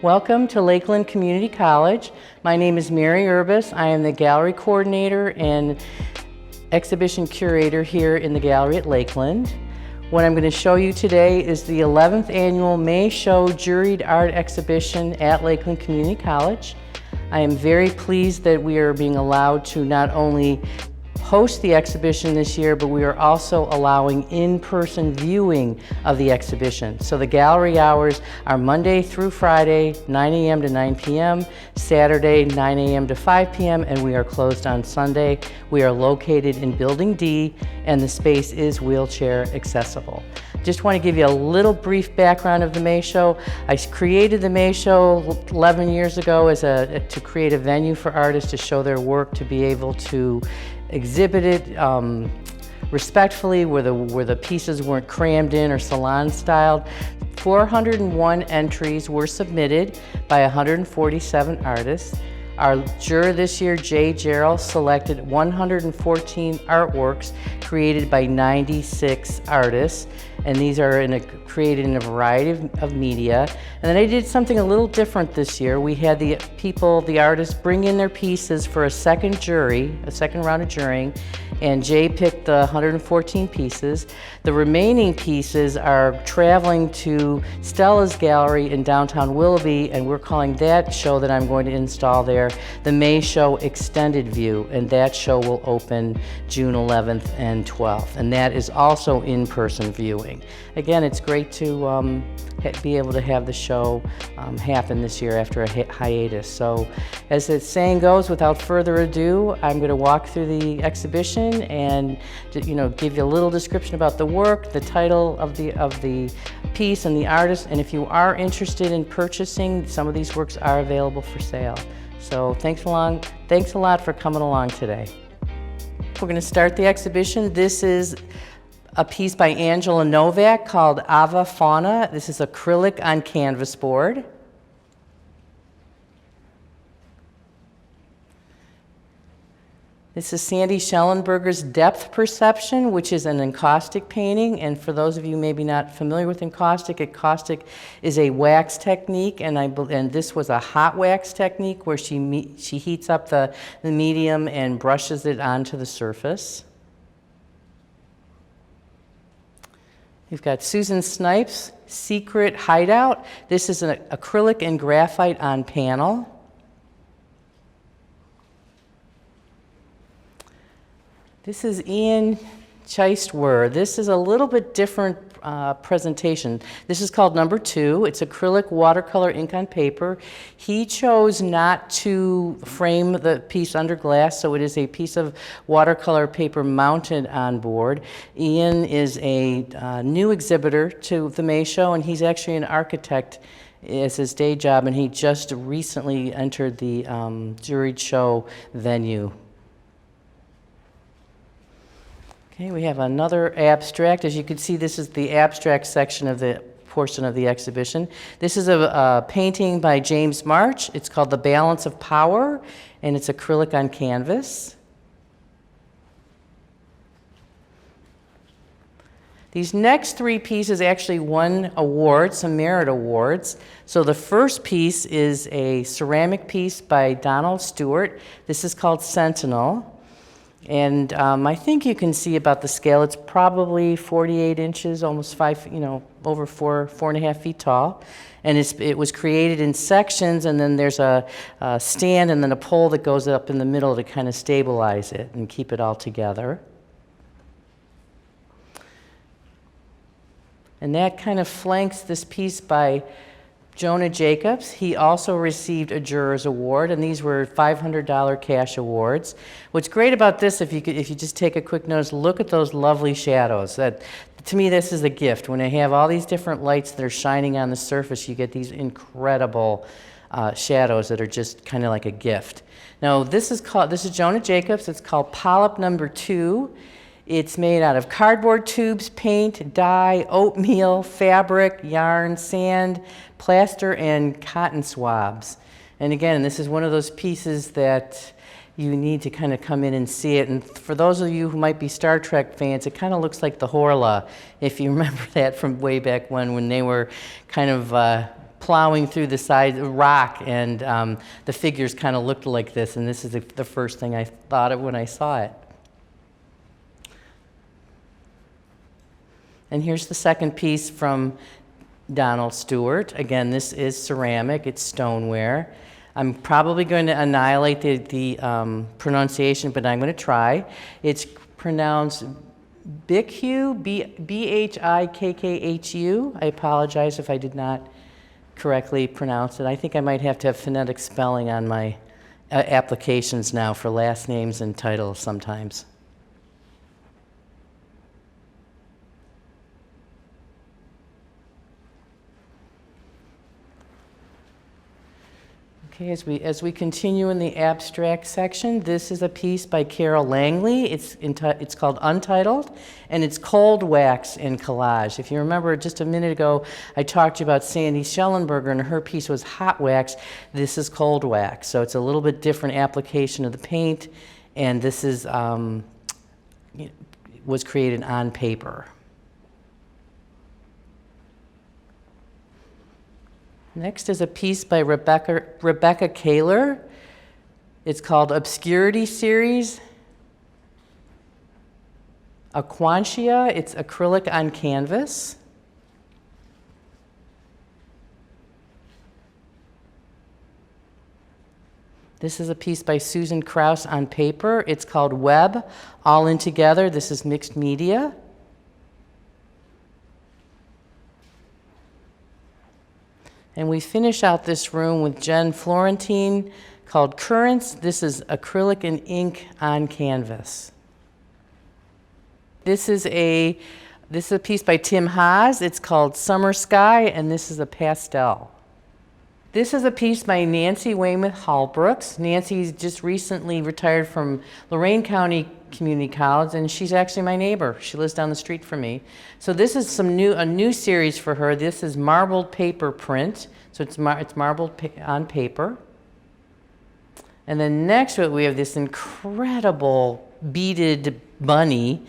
Welcome to Lakeland Community College. My name is Mary Urbis. I am the gallery coordinator and exhibition curator here in the gallery at Lakeland. What I'm going to show you today is the 11th annual May Show Juried Art Exhibition at Lakeland Community College. I am very pleased that we are being allowed to not only host the exhibition this year, but we are also allowing in-person viewing of the exhibition. So the gallery hours are Monday through Friday, 9 a.m. to 9 p.m., Saturday, 9 a.m. to 5 p.m., and we are closed on Sunday. We are located in Building D, and the space is wheelchair accessible. Just want to give you a little brief background of the May Show. I created the May Show 11 years ago to create a venue for artists to show their work, to be able to exhibit it respectfully, where the pieces weren't crammed in or salon styled. 401 entries were submitted by 147 artists. Our juror this year, Jay Jarrell, selected 114 artworks created by 96 artists, and these are created in a variety of media. And then I did something a little different this year. We had the artists bring in their pieces for a second round of jurying, and Jay picked the 114 pieces. The remaining pieces are traveling to Stella's Gallery in downtown Willoughby, and we're calling that show that I'm going to install there the May Show Extended View, and that show will open June 11th and 12th, and that is also in-person viewing. Again, it's great to be able to have the show happen this year after a hiatus. So as the saying goes, without further ado, I'm going to walk through the exhibition and give you a little description about the work, the title of the piece and the artist, and if you are interested in purchasing, some of these works are available for sale. So thanks a lot for coming along today. We're going to start the exhibition. This is a piece by Angela Novak called Ava Fauna. This is acrylic on canvas board. This is Sandy Schellenberger's Depth Perception, which is an encaustic painting. And for those of you maybe not familiar with encaustic is a wax technique, and this was a hot wax technique where she heats up the medium and brushes it onto the surface. We've got Susan Snipes' Secret Hideout. This is an acrylic and graphite on panel. This is Ian Chistwer. This is a little bit different presentation. This is called number 2. It's acrylic watercolor ink on paper. He chose not to frame the piece under glass, so it is a piece of watercolor paper mounted on board. Ian is a new exhibitor to the May Show, and he's actually an architect as his day job, and he just recently entered the juried show venue. Okay, we have another abstract. As you can see, this is the abstract section of the portion of the exhibition. This is a painting by James March. It's called The Balance of Power, and it's acrylic on canvas. These next 3 pieces actually won awards, some merit awards. So the first piece is a ceramic piece by Donald Stewart. This is called Sentinel. And I think you can see about the scale. It's probably 48 inches, almost 5, over 4.5 feet tall. And it was created in sections, and then there's a stand and then a pole that goes up in the middle to kind of stabilize it and keep it all together. And that kind of flanks this piece by Jonah Jacobs. He also received a Juror's Award, and these were $500 cash awards. What's great about this, if you just take a quick notice, look at those lovely shadows. To me, this is a gift. When I have all these different lights that are shining on the surface, you get these incredible shadows that are just kind of like a gift. Now, this is Jonah Jacobs. It's called Polyp number 2. It's made out of cardboard tubes, paint, dye, oatmeal, fabric, yarn, sand, plaster, and cotton swabs. And again, this is one of those pieces that you need to kind of come in and see it. And for those of you who might be Star Trek fans, it kind of looks like the Horla, if you remember that from way back when they were kind of plowing through the side rock, and the figures kind of looked like this, and this is the first thing I thought of when I saw it. And here's the second piece from Donald Stewart. Again, this is ceramic, it's stoneware. I'm probably going to annihilate the pronunciation, but I'm going to try. It's pronounced Bhikkhu, B-H-I-K-K-H-U. I apologize if I did not correctly pronounce it. I think I might have to have phonetic spelling on my applications now for last names and titles sometimes. Okay, as we continue in the abstract section, this is a piece by Carol Langley. It's called Untitled, and it's cold wax and collage. If you remember just a minute ago, I talked to you about Sandy Schellenberger, and her piece was hot wax. This is cold wax, so it's a little bit different application of the paint, and this is was created on paper. Next is a piece by Rebecca Kaler. It's called Obscurity Series. Aquantia, it's acrylic on canvas. This is a piece by Susan Krause on paper. It's called Web, All In Together. This is mixed media. And we finish out this room with Jen Florentine called Currents. This is acrylic and ink on canvas. This is a piece by Tim Haas. It's called Summer Sky, and this is a pastel. This is a piece by Nancy Weymouth Hallbrooks. Nancy's just recently retired from Lorain County Community College, and she's actually my neighbor. She lives down the street from me. So this is a new series for her. This is marbled paper print. So it's marbled on paper. And then next to it, we have this incredible beaded bunny.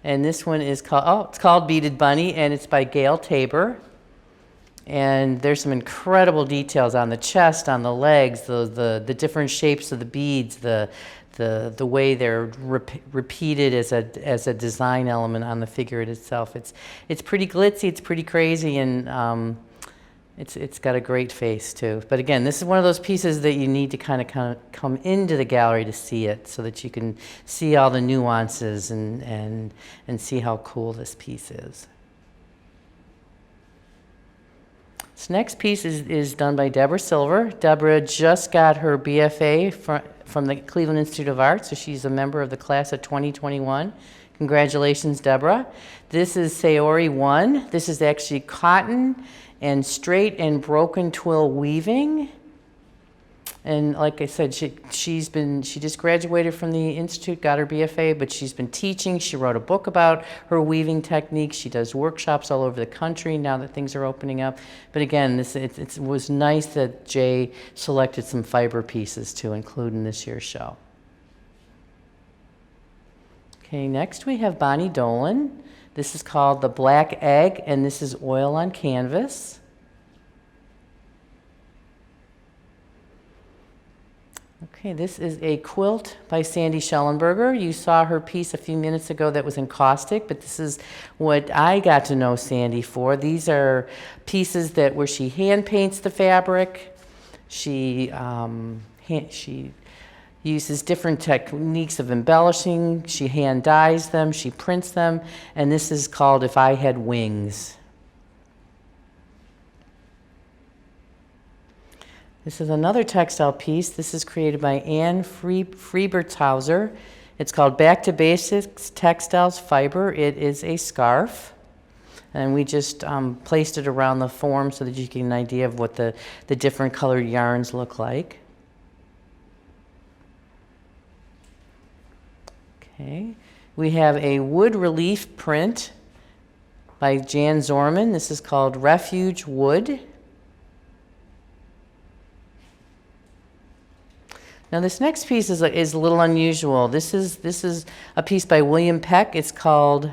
And this one is it's called Beaded Bunny, and it's by Gail Tabor. And there's some incredible details on the chest, on the legs, the different shapes of the beads, the way they're repeated as a design element on the figure itself. It's pretty glitzy, it's pretty crazy, and it's got a great face too. But again, this is one of those pieces that you need to kind of come into the gallery to see it, so that you can see all the nuances and see how cool this piece is. This next piece is done by Deborah Silver. Deborah just got her BFA from the Cleveland Institute of Art, so she's a member of the class of 2021. Congratulations, Deborah. This is Sayori 1. This is actually cotton and straight and broken twill weaving. And like I said, she just graduated from the Institute, got her BFA, but she's been teaching. She wrote a book about her weaving techniques. She does workshops all over the country now that things are opening up. But again, it was nice that Jay selected some fiber pieces to include in this year's show. Okay, next we have Bonnie Dolan. This is called The Black Egg, and this is oil on canvas. Okay, this is a quilt by Sandy Schellenberger. You saw her piece a few minutes ago that was encaustic, but this is what I got to know Sandy for. These are pieces where she hand paints the fabric. She uses different techniques of embellishing. She hand dyes them, she prints them, and this is called If I Had Wings. This is another textile piece. This is created by Anne Friebertshauser. It's called Back to Basics Textiles Fiber. It is a scarf. And we just placed it around the form so that you get an idea of what the different colored yarns look like. Okay. We have a wood relief print by Jan Zorman. This is called Refuge Wood. Now this next piece is a little unusual. This is a piece by William Peck. It's called,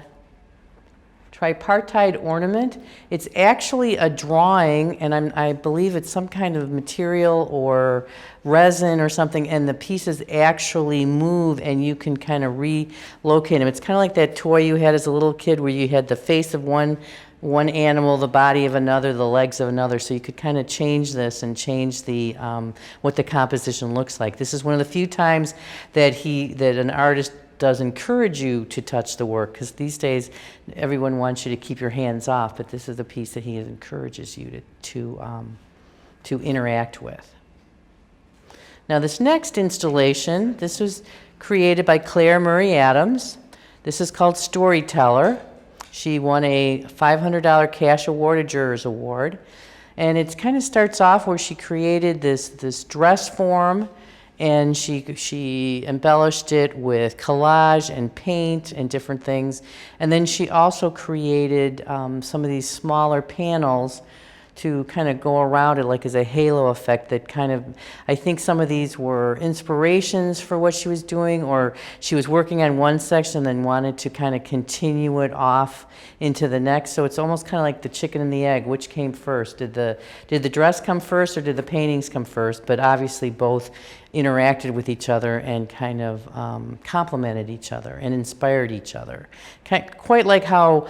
tripartite ornament. It's actually a drawing, and I believe it's some kind of material or resin or something, and the pieces actually move and you can kind of relocate them. It's kind of like that toy you had as a little kid where you had the face of one animal, the body of another, the legs of another, so you could kind of change this and change the what the composition looks like. This is one of the few times that an artist does encourage you to touch the work, because these days everyone wants you to keep your hands off, but this is a piece that he encourages you to interact with. Now this next installation, this was created by Claire Murray Adams. This is called Storyteller. She won a $500 cash award, a Jurors Award, and it kind of starts off where she created this dress form, and she embellished it with collage and paint and different things. And then she also created some of these smaller panels to kind of go around it like as a halo effect that kind of, I think some of these were inspirations for what she was doing, or she was working on one section and then wanted to kind of continue it off into the next. So it's almost kind of like the chicken and the egg. Which came first? Did the dress come first or did the paintings come first? But obviously both interacted with each other and kind of complemented each other and inspired each other. Quite like how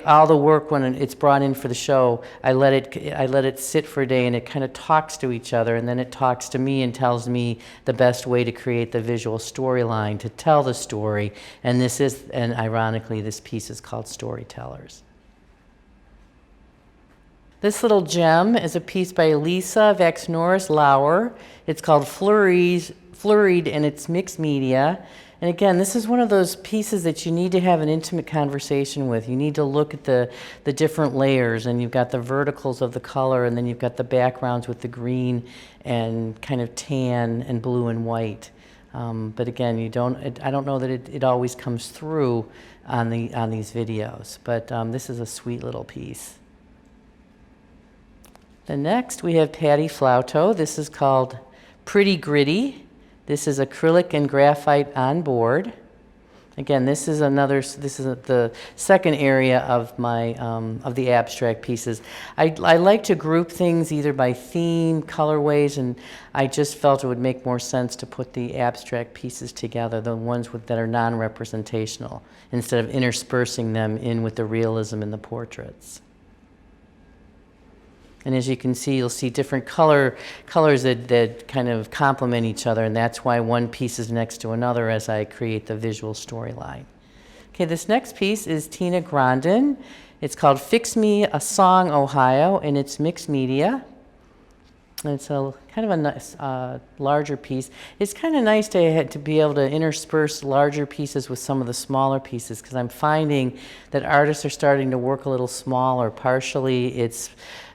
all the work, when it's brought in for the show, I let it sit for a day and it kind of talks to each other, and then it talks to me and tells me the best way to create the visual storyline to tell the story. And ironically, this piece is called Storytellers. This little gem is a piece by Lisa Vaxnoris Lauer. It's called Flurried, and it's mixed media. And again, this is one of those pieces that you need to have an intimate conversation with. You need to look at the different layers, and you've got the verticals of the color, and then you've got the backgrounds with the green and kind of tan and blue and white. But again, I don't know that it always comes through on these videos, but this is a sweet little piece. Then next we have Patty Flauto. This is called Pretty Gritty. This is acrylic and graphite on board. Again, this is the second area of my of the abstract pieces. I like to group things either by theme, colorways, and I just felt it would make more sense to put the abstract pieces together, the ones that are non-representational, instead of interspersing them in with the realism in the portraits. And as you can see, you'll see different colors that kind of complement each other, and that's why one piece is next to another as I create the visual storyline. Okay, this next piece is Tina Grondin. It's called Fix Me a Song, Ohio, and it's mixed media. And it's kind of a nice, larger piece. It's kind of nice to be able to intersperse larger pieces with some of the smaller pieces, because I'm finding that artists are starting to work a little smaller. Partially, it's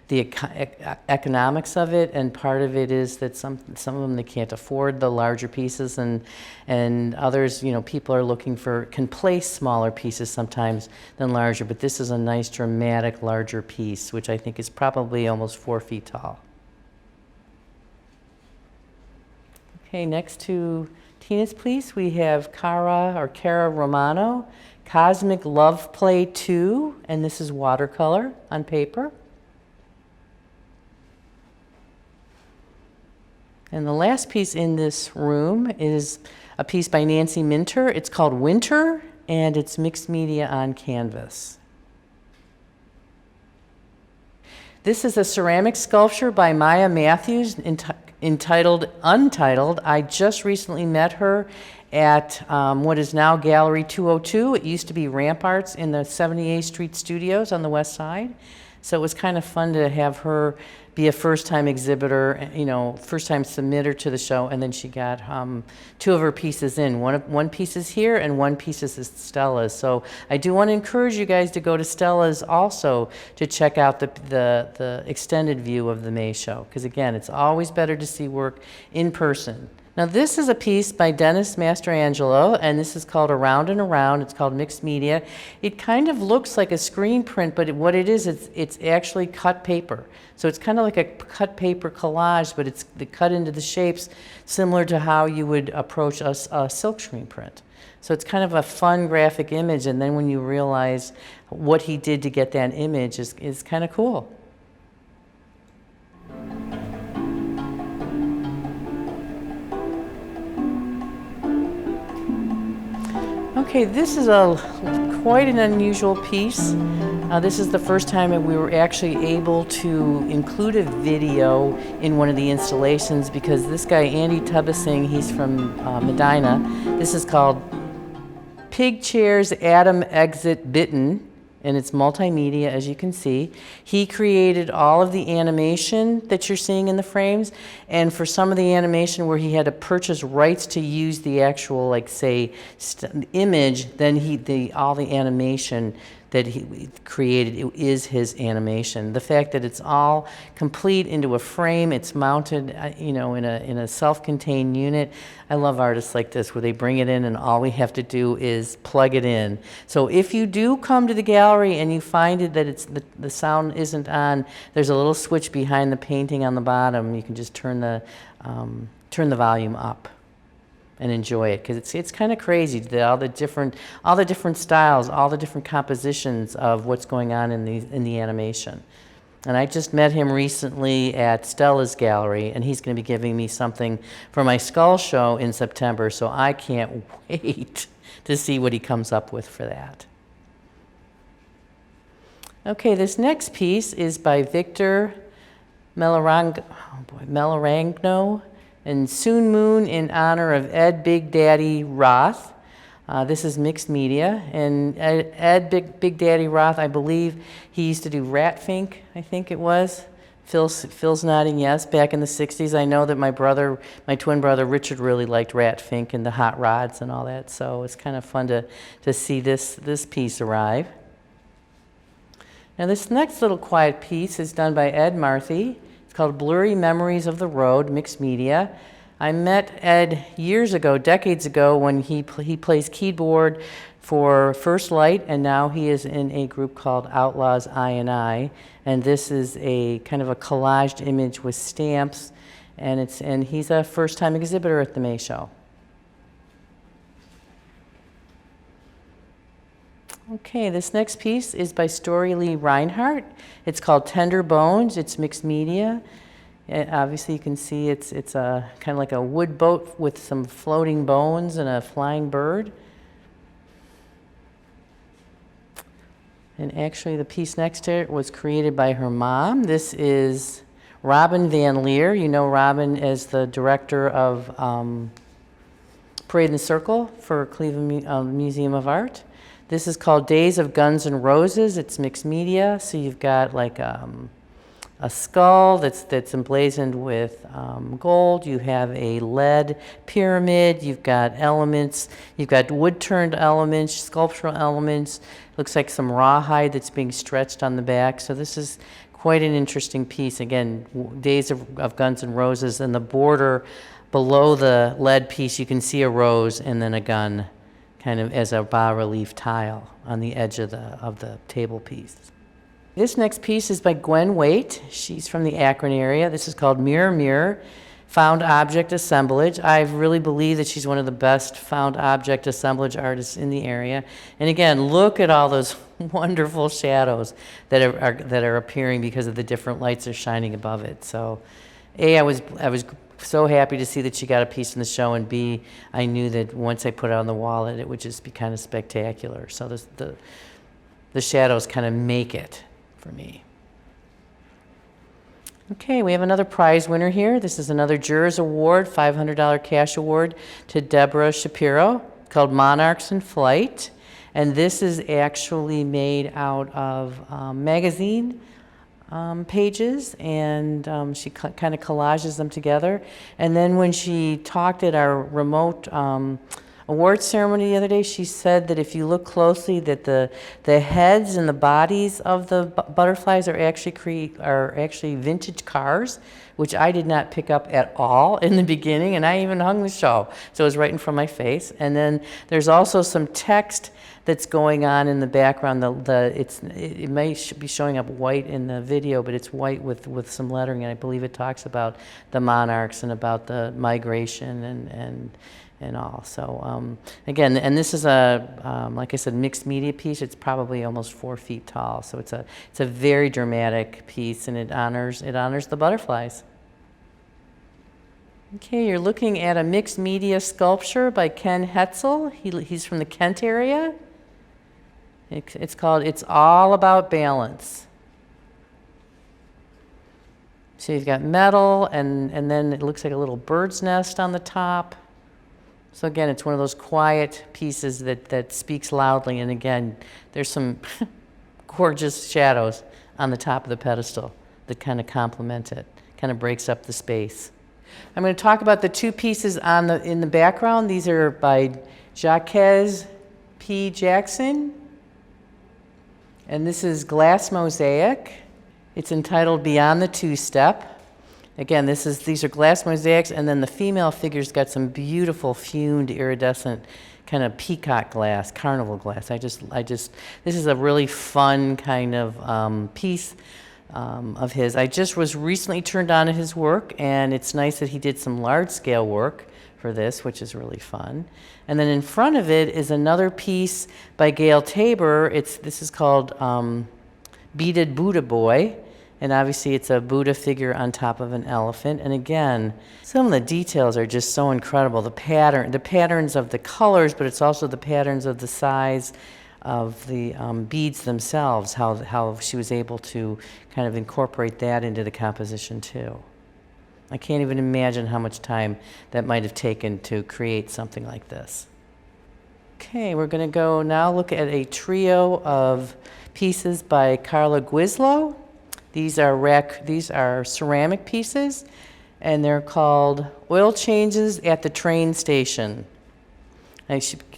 the economics of it, and part of it is that some of them, they can't afford the larger pieces, and others, people can place smaller pieces sometimes than larger, but this is a nice dramatic larger piece, which I think is probably almost 4 feet tall. Okay, next to Tina's piece we have Cara Romano, Cosmic Love Play 2, and this is watercolor on paper. And the last piece in this room is a piece by Nancy Minter. It's called Winter, and it's mixed media on canvas. This is a ceramic sculpture by Maya Matthews entitled Untitled. I just recently met her at what is now Gallery 202. It used to be Ramparts in the 78th Street Studios on the west side. So it was kind of fun to have her be a first-time exhibitor, first-time submitter to the show, and then she got 2 of her pieces in. One piece is here, and one piece is Stella's. So I do want to encourage you guys to go to Stella's also to check out the extended view of the May show, because again, it's always better to see work in person. Now this is a piece by Dennis Mastrangelo, and this is called Around and Around. It's called Mixed Media. It kind of looks like a screen print, but what it is, it's actually cut paper. So it's kind of like a cut paper collage, but it's cut into the shapes similar to how you would approach a silk screen print. So it's kind of a fun graphic image, and then when you realize what he did to get that image is kind of cool. Okay, this is quite an unusual piece. This is the first time that we were actually able to include a video in one of the installations, because this guy, Andy Tubasing, he's from Medina. This is called Pig Chairs Atom Exit Bitten, and it's multimedia, as you can see. He created all of the animation that you're seeing in the frames, and for some of the animation where he had to purchase rights to use the actual, like, say, image, then all the animation that he created, it is his animation. The fact that it's all complete into a frame, it's mounted, you know, in a self-contained unit. I love artists like this, where they bring it in and all we have to do is plug it in. So if you do come to the gallery and you find it that the sound isn't on, there's a little switch behind the painting on the bottom. You can just turn the volume up and enjoy it, because it's kind of crazy, all the different styles, all the different compositions of what's going on in the animation. And I just met him recently at Stella's gallery, and he's going to be giving me something for my skull show in September, so I can't wait to see what he comes up with for that. Okay, this next piece is by Victor Melarangno and Soon Moon, in honor of Ed Big Daddy Roth. This is mixed media, and Ed Big Daddy Roth, I believe he used to do Rat Fink, I think it was. Phil's nodding yes, back in the 60s. I know that my twin brother Richard really liked Rat Fink and the hot rods and all that, so it's kind of fun to see this piece arrive. Now this next little quiet piece is done by Ed Marthy. Called Blurry Memories of the Road, mixed media. I met Ed years ago, decades ago, when he plays keyboard for First Light, and now he is in a group called Outlaws I&I, and this is a kind of a collaged image with stamps, and he's a first-time exhibitor at the May Show. Okay, this next piece is by Story Lee Reinhardt. It's called Tender Bones. It's mixed media. Obviously, you can see it's a kind of like a wood boat with some floating bones and a flying bird. And actually, the piece next to it was created by her mom. This is Robin Van Leer. You know Robin as the director of Parade in the Circle for Cleveland Museum of Art. This is called Days of Guns and Roses. It's mixed media, so you've got like a skull that's emblazoned with gold. You have a lead pyramid. You've got elements. You've got wood-turned elements, sculptural elements. Looks like some rawhide that's being stretched on the back. So this is quite an interesting piece. Again, Days of Guns and Roses, and the border below the lead piece, you can see a rose and then a gun, kind of as a bas-relief tile on the edge of the table piece. This next piece is by Gwen Waite. She's from the Akron area. This is called Mirror Mirror, Found Object Assemblage. I really believe that she's one of the best found object assemblage artists in the area. And again, look at all those wonderful shadows that are appearing because of the different lights that are shining above it. So, I was so happy to see that she got a piece in the show, and B, I knew that once I put it on the wall, that it would just be kind of spectacular. So the shadows kind of make it for me. Okay, we have another prize winner here. This is another Jurors Award, $500 cash award to Deborah Shapiro, called Monarchs in Flight. And this is actually made out of magazine pages, and she kind of collages them together. And then when she talked at our remote awards ceremony the other day, she said that if you look closely, that the heads and the bodies of the butterflies are actually vintage cars, which I did not pick up at all in the beginning, and I even hung the show, so it was right in front of my face. And then there's also some text that's going on in the background. It may be showing up white in the video, but it's white with some lettering, and I believe it talks about the monarchs and about the migration and all. So again, and this is a, like I said, mixed media piece. It's probably almost 4 feet tall. So it's a very dramatic piece, and it honors the butterflies. Okay, you're looking at a mixed media sculpture by Ken Hetzel. He's from the Kent area. It's called It's All About Balance. So you've got metal, and then it looks like a little bird's nest on the top. So again, it's one of those quiet pieces that speaks loudly, and again, there's some gorgeous shadows on the top of the pedestal that kind of complement it, kind of breaks up the space. I'm going to talk about the 2 pieces in the background. These are by Jacques P. Jackson, and this is Glass Mosaic. It's entitled Beyond the Two-Step. Again, these are glass mosaics, and then the female figure's got some beautiful fumed iridescent kind of peacock glass, carnival glass. This is a really fun kind of piece of his. I just was recently turned on to his work, and it's nice that he did some large-scale work for this, which is really fun. And then in front of it is another piece by Gail Tabor. This is called Beaded Buddha Boy. And obviously it's a Buddha figure on top of an elephant. And again, some of the details are just so incredible. The patterns of the colors, but it's also the patterns of the size of the beads themselves, how she was able to kind of incorporate that into the composition too. I can't even imagine how much time that might have taken to create something like this. Okay, we're going to go now look at a trio of pieces by Carla Guizlo. These are ceramic pieces, and they're called Oil Changes at the Train Station.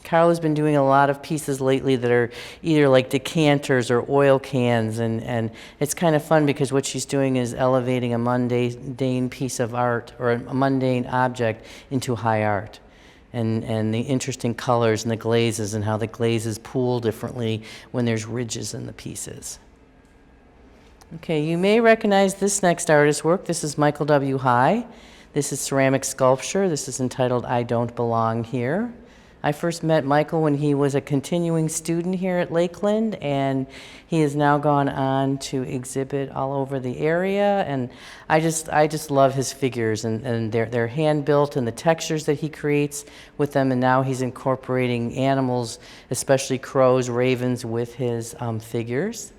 Carla's been doing a lot of pieces lately that are either like decanters or oil cans, and it's kind of fun because what she's doing is elevating a mundane piece of art or a mundane object into high art. And the interesting colors and the glazes and how the glazes pool differently when there's ridges in the pieces. Okay, you may recognize this next artist's work. This is Michael W. High. This is ceramic sculpture. This is entitled I Don't Belong Here. I first met Michael when he was a continuing student here at Lakeland, and he has now gone on to exhibit all over the area. And I just love his figures, and they're hand built, and the textures that he creates with them. And now he's incorporating animals, especially crows, ravens, with his figures,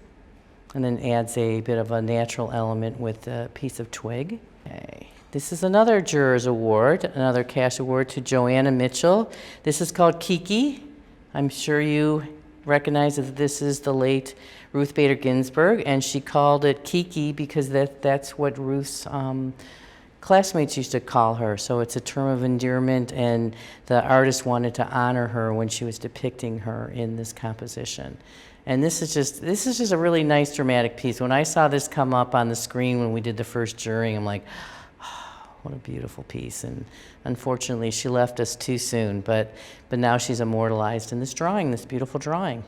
and then adds a bit of a natural element with a piece of twig. Okay. This is another Jurors Award, another cash award to Joanna Mitchell. This is called Kiki. I'm sure you recognize that this is the late Ruth Bader Ginsburg, and she called it Kiki because that's what Ruth's classmates used to call her. So it's a term of endearment, and the artist wanted to honor her when she was depicting her in this composition. And this is just a really nice dramatic piece. When I saw this come up on the screen when we did the first jury, I'm like, what a beautiful piece. And unfortunately, she left us too soon, but now she's immortalized in this drawing, this beautiful drawing.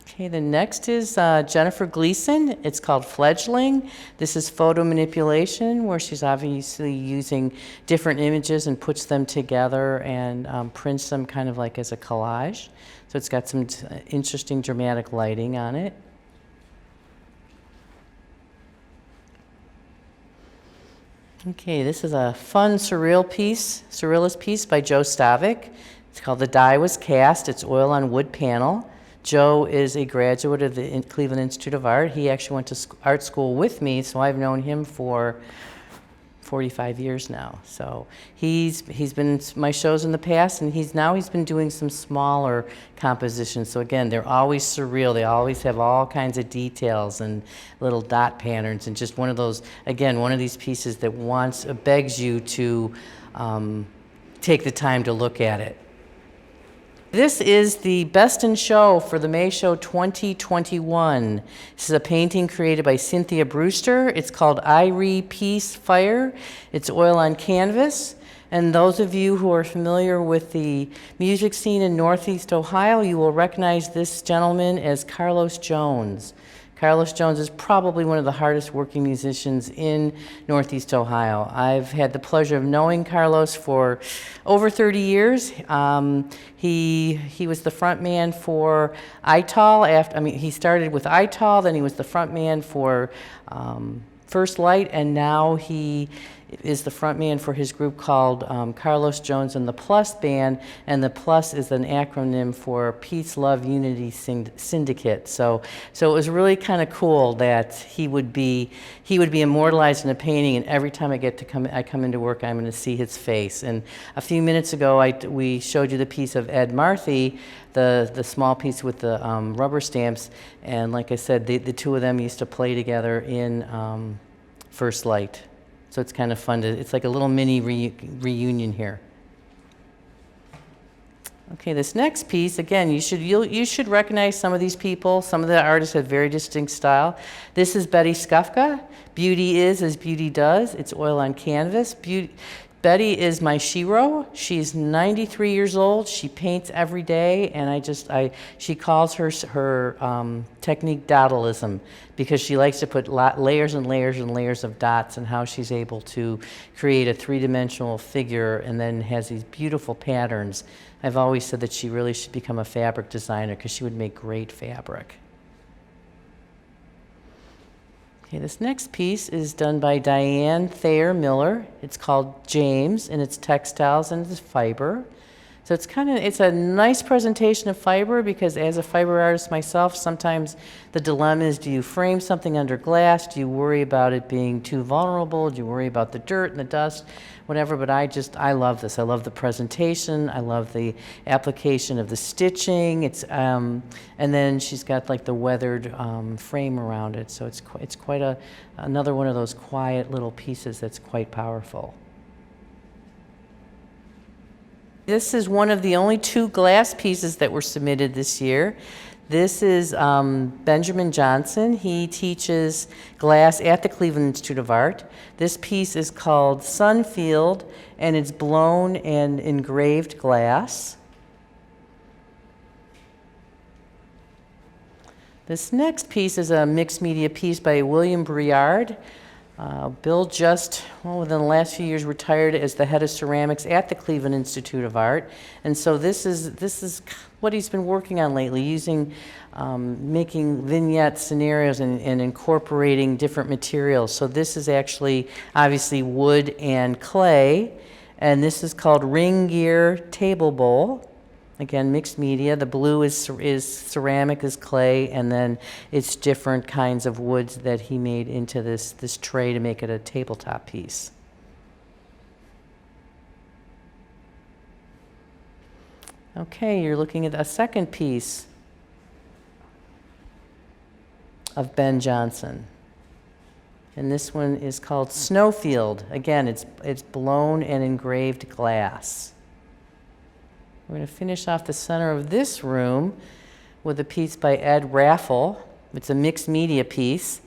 Okay, the next is Jennifer Gleason. It's called Fledgling. This is photo manipulation, where she's obviously using different images and puts them together and prints them kind of like as a collage. So it's got some interesting dramatic lighting on it. Okay, this is a fun surrealist piece by Joe Stavic. It's called The Die Was Cast. It's oil on wood panel. Joe is a graduate of the Cleveland Institute of Art. He actually went to art school with me, so I've known him for 45 years now. So he's been in my shows in the past, and he's been doing some smaller compositions. So again, they're always surreal. They always have all kinds of details and little dot patterns, and just one of those, again, one of these pieces that begs you to take the time to look at it. This is the Best in Show for the May Show 2021. This is a painting created by Cynthia Brewster. It's called Irie Peace Fire. It's oil on canvas. And those of you who are familiar with the music scene in Northeast Ohio, you will recognize this gentleman as Carlos Jones. Carlos Jones is probably one of the hardest working musicians in Northeast Ohio. I've had the pleasure of knowing Carlos for over 30 years. He was the front man for ITAL. He started with ITAL, then he was the front man for First Light, and now he is the front man for his group called Carlos Jones and the Plus Band, and the Plus is an acronym for Peace, Love, Unity Syndicate. So it was really kind of cool that he would be immortalized in a painting, and every time I come into work, I'm going to see his face. And a few minutes ago, we showed you the piece of Ed Marthy, the small piece with the rubber stamps, and like I said, the two of them used to play together in First Light. So it's kind of fun it's like a little mini reunion here. Okay, this next piece, again, you should recognize some of these people. Some of the artists have very distinct style. This is Betty Skufka. Beauty is as beauty does. It's oil on canvas. Betty is my shiro. She's 93 years old. She paints every day, and she calls her technique dotalism, because she likes to put layers and layers and layers of dots, and how she's able to create a three-dimensional figure and then has these beautiful patterns. I've always said that she really should become a fabric designer because she would make great fabric. Okay, this next piece is done by Diane Thayer Miller. It's called James, and it's textiles and it's fiber. So it's a nice presentation of fiber, because as a fiber artist myself, sometimes the dilemma is, do you frame something under glass? Do you worry about it being too vulnerable? Do you worry about the dirt and the dust? Whatever, but I love this. I love the presentation. I love the application of the stitching. And then she's got like the weathered frame around it. So it's quite another one of those quiet little pieces that's quite powerful. This is one of the only 2 glass pieces that were submitted this year. This is Benjamin Johnson. He teaches glass at the Cleveland Institute of Art. This piece is called Sunfield, and it's blown and engraved glass. This next piece is a mixed media piece by William Briard. Bill just, within the last few years, retired as the head of ceramics at the Cleveland Institute of Art. And so this is what he's been working on lately, making vignette scenarios and incorporating different materials. So this is actually obviously wood and clay, and this is called Ring Gear Table Bowl. Again, mixed media. The blue is ceramic, is clay, and then it's different kinds of woods that he made into this tray to make it a tabletop piece. Okay, you're looking at a second piece of Ben Johnson. And this one is called Snowfield. Again, it's blown and engraved glass. We're going to finish off the center of this room with a piece by Ed Raffle. It's a mixed media piece.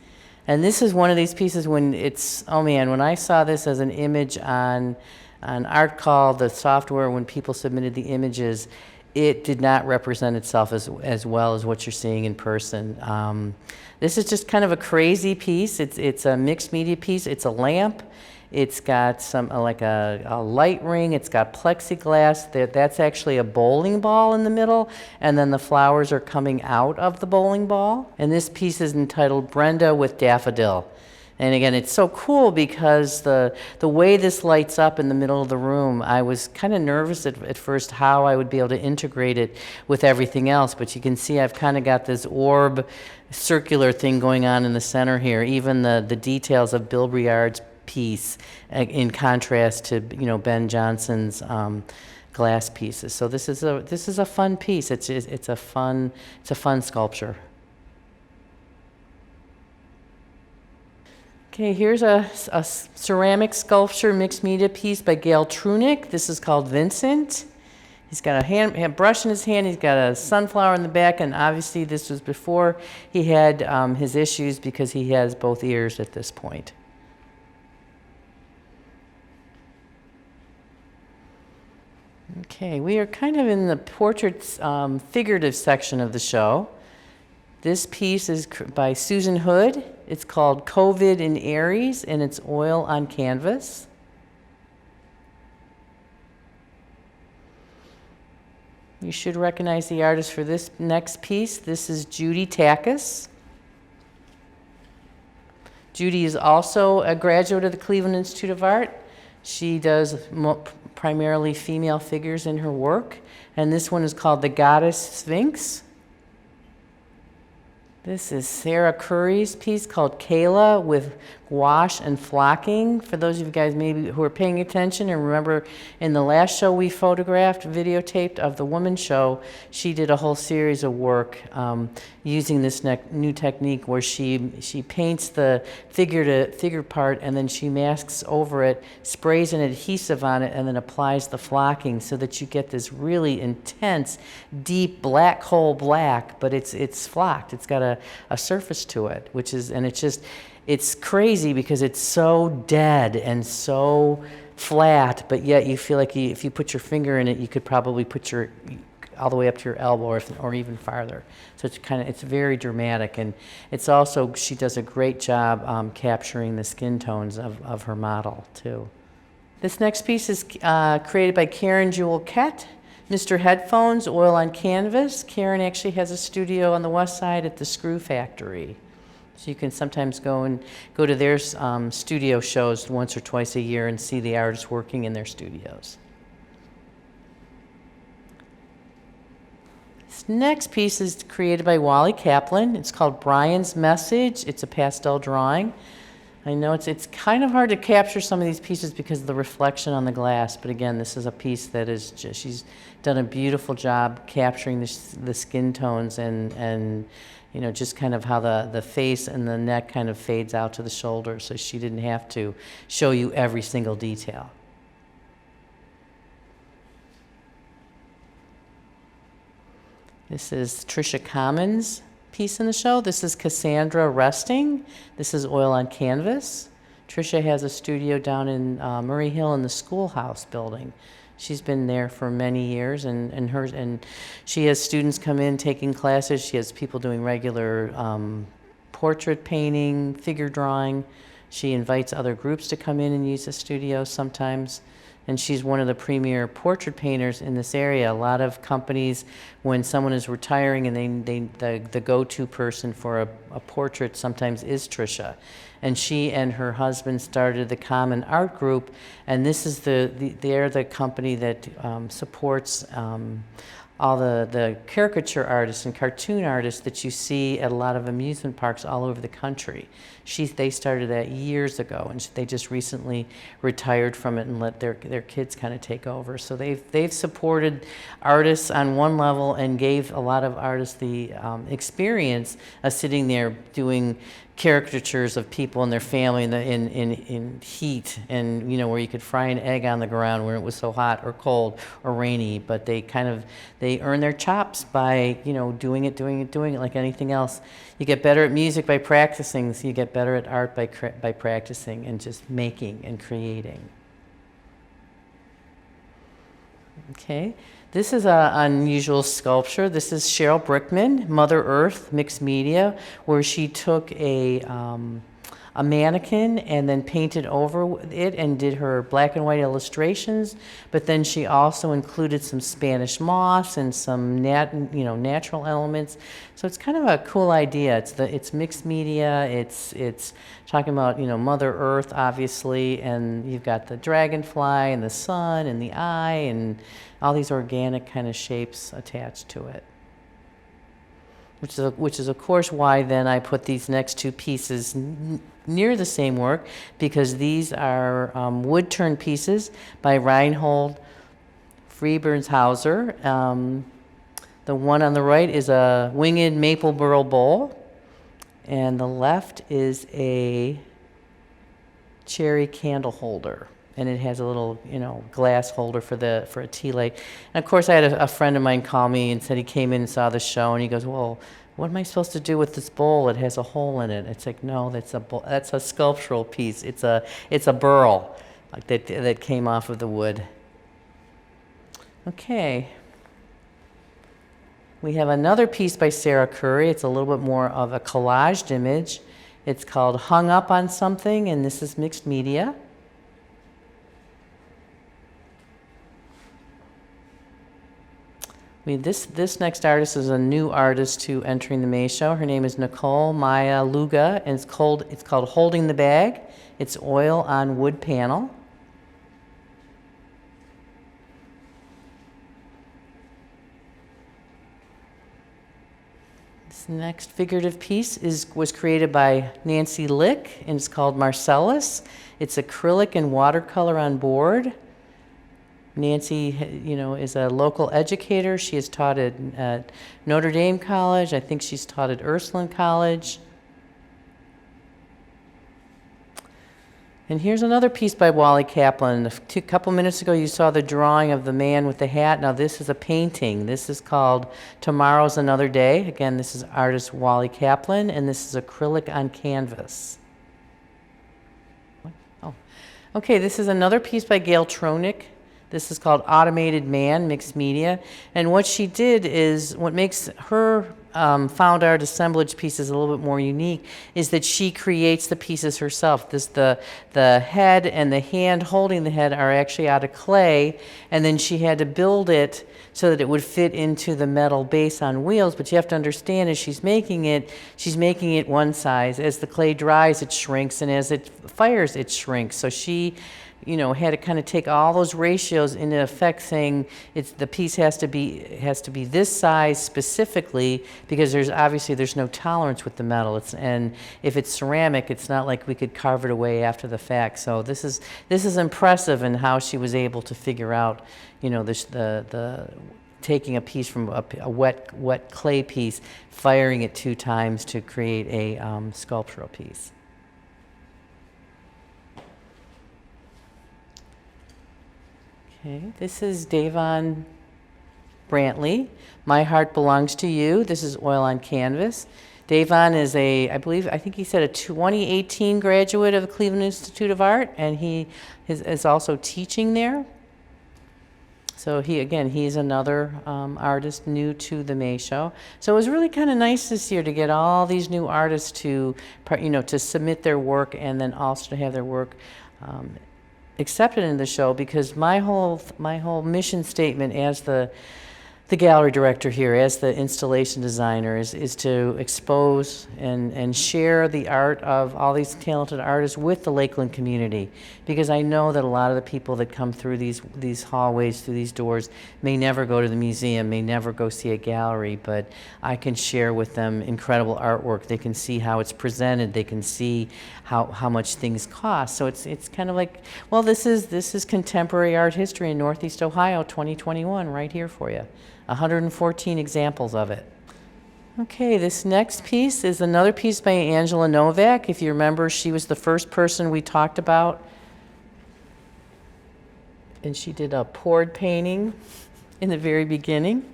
And this is one of these pieces when when I saw this as an image on ArtCall, the software, when people submitted the images, it did not represent itself as well as what you're seeing in person. This is just kind of a crazy piece. It's a mixed media piece. It's a lamp. It's got some like a light ring. It's got plexiglass. That's actually a bowling ball in the middle, and then the flowers are coming out of the bowling ball. And this piece is entitled Brenda with Daffodil. And again, it's so cool because the way this lights up in the middle of the room, I was kind of nervous at first how I would be able to integrate it with everything else. But you can see I've kind of got this orb circular thing going on in the center here. Even the details of Bill Briard's piece in contrast to Ben Johnson's glass pieces. So this is a fun piece. It's a fun sculpture. Okay, here's a ceramic sculpture mixed media piece by Gail Trunick. This is called Vincent. He's got a brush in his hand. He's got a sunflower in the back, and obviously this was before he had his issues because he has both ears at this point. Okay, we are kind of in the portraits figurative section of the show. This piece is by Susan Hood. It's called COVID in Aries, and it's oil on canvas. You should recognize the artist for this next piece. This is Judy Takis. Judy is also a graduate of the Cleveland Institute of Art. She does primarily female figures in her work, and this one is called The Goddess Sphinx. This is Sarah Curry's piece called Kayla with gouache and flocking. For those of you guys maybe who are paying attention and remember in the last show we photographed, videotaped of the woman show, she did a whole series of work using this new technique where she paints the figure part and then she masks over it, sprays an adhesive on it, and then applies the flocking so that you get this really intense, deep black hole black, but it's flocked. It's got a surface to it, it's crazy because it's so dead and so flat, but yet you feel like if you put your finger in it, you could probably put all the way up to your elbow or even farther. So it's very dramatic, and it's also, she does a great job capturing the skin tones of her model too. This next piece is created by Karen Jewel Kett. Mr. Headphones, oil on canvas. Karen actually has a studio on the west side at the Screw Factory. So you can sometimes go to their studio shows once or twice a year and see the artists working in their studios. This next piece is created by Wally Kaplan. It's called Brian's Message. It's a pastel drawing. I know it's kind of hard to capture some of these pieces because of the reflection on the glass, but again, this is a piece that is just, she's done a beautiful job capturing the skin tones and you know, just kind of how the face and the neck kind of fades out to the shoulder, so she didn't have to show you every single detail. This is Tricia Commons' piece in the show. This is Cassandra Resting. This is oil on canvas. Tricia has a studio down in Murray Hill in the Schoolhouse building. She's been there for many years, and she has students come in taking classes. She has people doing regular portrait painting, figure drawing. She invites other groups to come in and use the studio sometimes. And she's one of the premier portrait painters in this area. A lot of companies, when someone is retiring and the go-to person for a portrait sometimes is Tricia. And she and her husband started the Common Art Group, and this is they're the company that supports all the caricature artists and cartoon artists that you see at a lot of amusement parks all over the country. They started that years ago, and they just recently retired from it and let their kids kind of take over. So they've supported artists on one level and gave a lot of artists the experience of sitting there doing caricatures of people and their family in heat, and you know, where you could fry an egg on the ground where it was so hot or cold or rainy, but they earn their chops by, you know, doing it like anything else. You get better at music by practicing, so you get better at art by practicing and just making and creating. Okay. This is an unusual sculpture. This is Cheryl Brickman, Mother Earth Mixed Media, where she took a mannequin and then painted over it and did her black and white illustrations, but then she also included some Spanish moss and some natural elements. So it's kind of a cool idea. It's mixed media. It's talking about, you know, Mother Earth, obviously, and you've got the dragonfly and the sun and the eye and all these organic kind of shapes attached to it. Which is of course why then I put these next two pieces near the same work, because these are wood turn pieces by Reinhold Freeburghauser. The one on the right is a winged maple burl bowl, and the left is a cherry candle holder. And it has a little, you know, glass holder for a tea light. And of course, I had a friend of mine call me and said he came in and saw the show, and he goes, "Well, what am I supposed to do with this bowl? It has a hole in it." It's like, no, that's a sculptural piece. It's a burl that came off of the wood. Okay. We have another piece by Sarah Curry. It's a little bit more of a collaged image. It's called Hung Up on Something, and this is mixed media. This next artist is a new artist to entering the May Show. Her name is Nicole Maya Luga, and it's called Holding the Bag. It's oil on wood panel. This next figurative piece was created by Nancy Lick, and it's called Marcellus. It's acrylic and watercolor on board. Nancy, is a local educator. She has taught at Notre Dame College. I think she's taught at Ursuline College. And here's another piece by Wally Kaplan. A couple minutes ago you saw the drawing of the man with the hat. Now this is a painting. This is called Tomorrow's Another Day. Again, this is artist Wally Kaplan, and this is acrylic on canvas. Oh, okay, this is another piece by Gail Tronick. This is called Automated Man, Mixed Media. And what she did is, what makes her found art assemblage pieces a little bit more unique is that she creates the pieces herself. The head and the hand holding the head are actually out of clay, and then she had to build it so that it would fit into the metal base on wheels. But you have to understand, as she's making it one size. As the clay dries, it shrinks, and as it fires, it shrinks. So she had to kind of take all those ratios into effect, saying the piece has to be this size specifically, because there's no tolerance with the metal. And if it's ceramic, it's not like we could carve it away after the fact. So this is impressive in how she was able to figure out, the taking a piece from a wet clay piece, firing it 2 times to create a sculptural piece. Okay, this is Davon Brantley. My Heart Belongs to You. This is oil on canvas. Davon is I think he said a 2018 graduate of the Cleveland Institute of Art, and he is also teaching there. So he's another artist new to the May Show. So it was really kind of nice this year to get all these new artists to submit their work, and then also to have their work accepted in the show, because my whole mission statement as the gallery director here, as the installation designer, is to expose and share the art of all these talented artists with the Lakeland community, because I know that a lot of the people that come through these hallways, through these doors, may never go to the museum, may never go see a gallery, but I can share with them incredible artwork. They can see how it's presented, they can see how much things cost. So it's kind of like, well, this is contemporary art history in Northeast Ohio 2021 right here for you. 114 examples of it. Okay, this next piece is another piece by Angela Novak. If you remember, she was the first person we talked about, and she did a poured painting in the very beginning.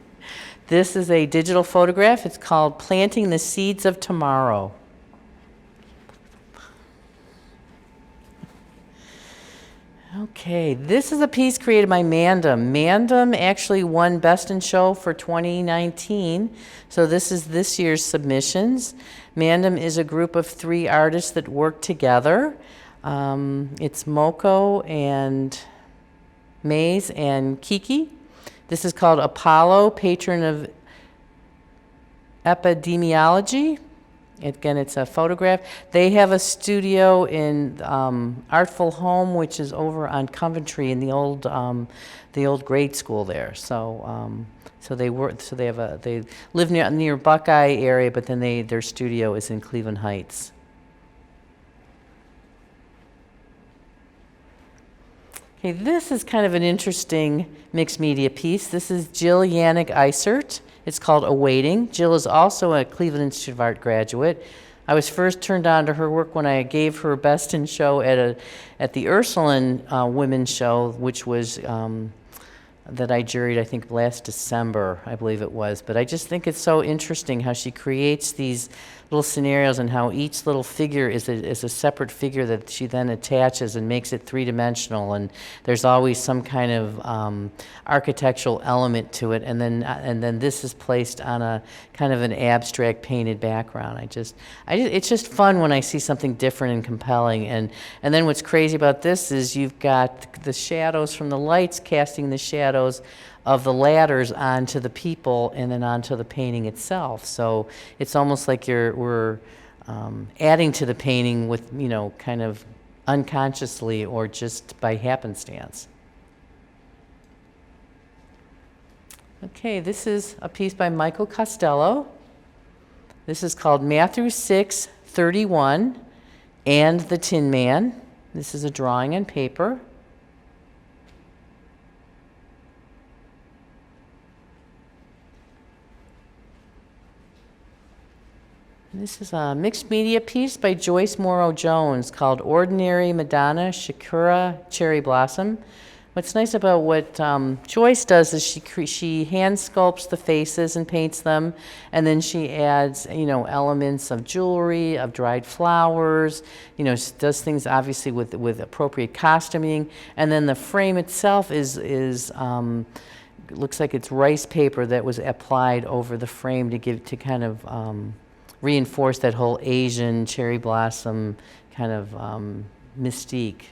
This is a digital photograph. It's called Planting the Seeds of Tomorrow. Okay, this is a piece created by Mandem. Mandem actually won Best in Show for 2019, so this is this year's submissions. Mandem is a group of 3 artists that work together. It's Moko and Maze and Kiki. This is called Apollo, Patron of Epidemiology. Again, it's a photograph. They have a studio in Artful Home, which is over on Coventry in the old grade school there. So they live near Buckeye area, but then their studio is in Cleveland Heights. Okay, this is kind of an interesting mixed media piece. This is Jill Yannick Isert. It's called Awaiting. Jill is also a Cleveland Institute of Art graduate. I was first turned on to her work when I gave her Best in Show at the Ursuline Women's Show, which was that I juried, I think last December, I believe it was. But I just think it's so interesting how she creates these little scenarios and how each little figure is a separate figure that she then attaches and makes it three-dimensional. And there's always some kind of architectural element to it. And then this is placed on a kind of an abstract painted background. It's just fun when I see something different and compelling. And then what's crazy about this is you've got the shadows from the lights casting the shadows of the ladders onto the people and then onto the painting itself. So it's almost like we're adding to the painting with, kind of unconsciously or just by happenstance. Okay, this is a piece by Michael Costello. This is called Matthew 6:31 and the Tin Man. This is a drawing on paper. This is a mixed media piece by Joyce Morrow Jones called Ordinary Madonna Sakura Cherry Blossom. What's nice about what Joyce does is she hand sculpts the faces and paints them, and then she adds elements of jewelry, of dried flowers. She does things obviously with appropriate costuming, and then the frame itself is looks like it's rice paper that was applied over the frame to kind of reinforce that whole Asian cherry blossom kind of mystique.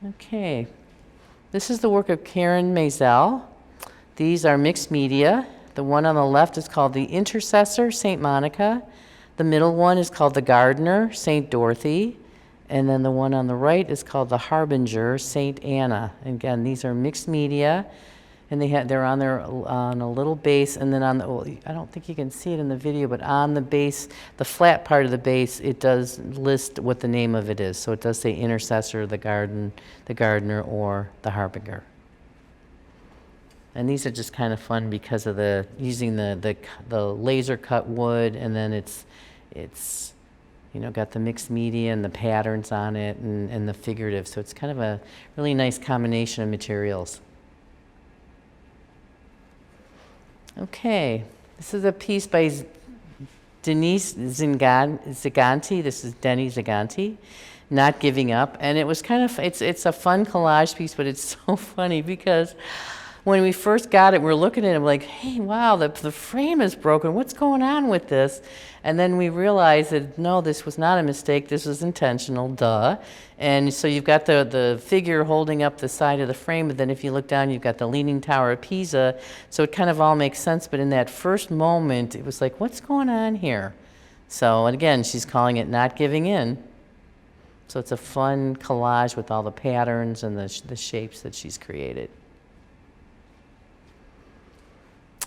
Okay, this is the work of Karen Maisel. These are mixed media. The one on the left is called The Intercessor, St. Monica. The middle one is called The Gardener, St. Dorothy. And then the one on the right is called The Harbinger, St. Anna. And again, these are mixed media. And they're on a little base, and then I don't think you can see it in the video, but on the base, the flat part of the base, it does list what the name of it is. So it does say Intercessor, the Gardener, or the Harbinger. And these are just kind of fun because of using the laser cut wood, and then it's got the mixed media and the patterns on it and the figurative. So it's kind of a really nice combination of materials. Okay, this is a piece by Denise Ziganti. This is Denny Ziganti, Not Giving Up. And it was kind of, it's a fun collage piece, but it's so funny because when we first got it, we're looking at it like, hey, wow, the frame is broken. What's going on with this? And then we realized that, no, this was not a mistake. This was intentional, duh. And so you've got the figure holding up the side of the frame, but then if you look down, you've got the Leaning Tower of Pisa. So it kind of all makes sense. But in that first moment, it was like, what's going on here? So, and again, she's calling it Not Giving In. So it's a fun collage with all the patterns and the shapes that she's created.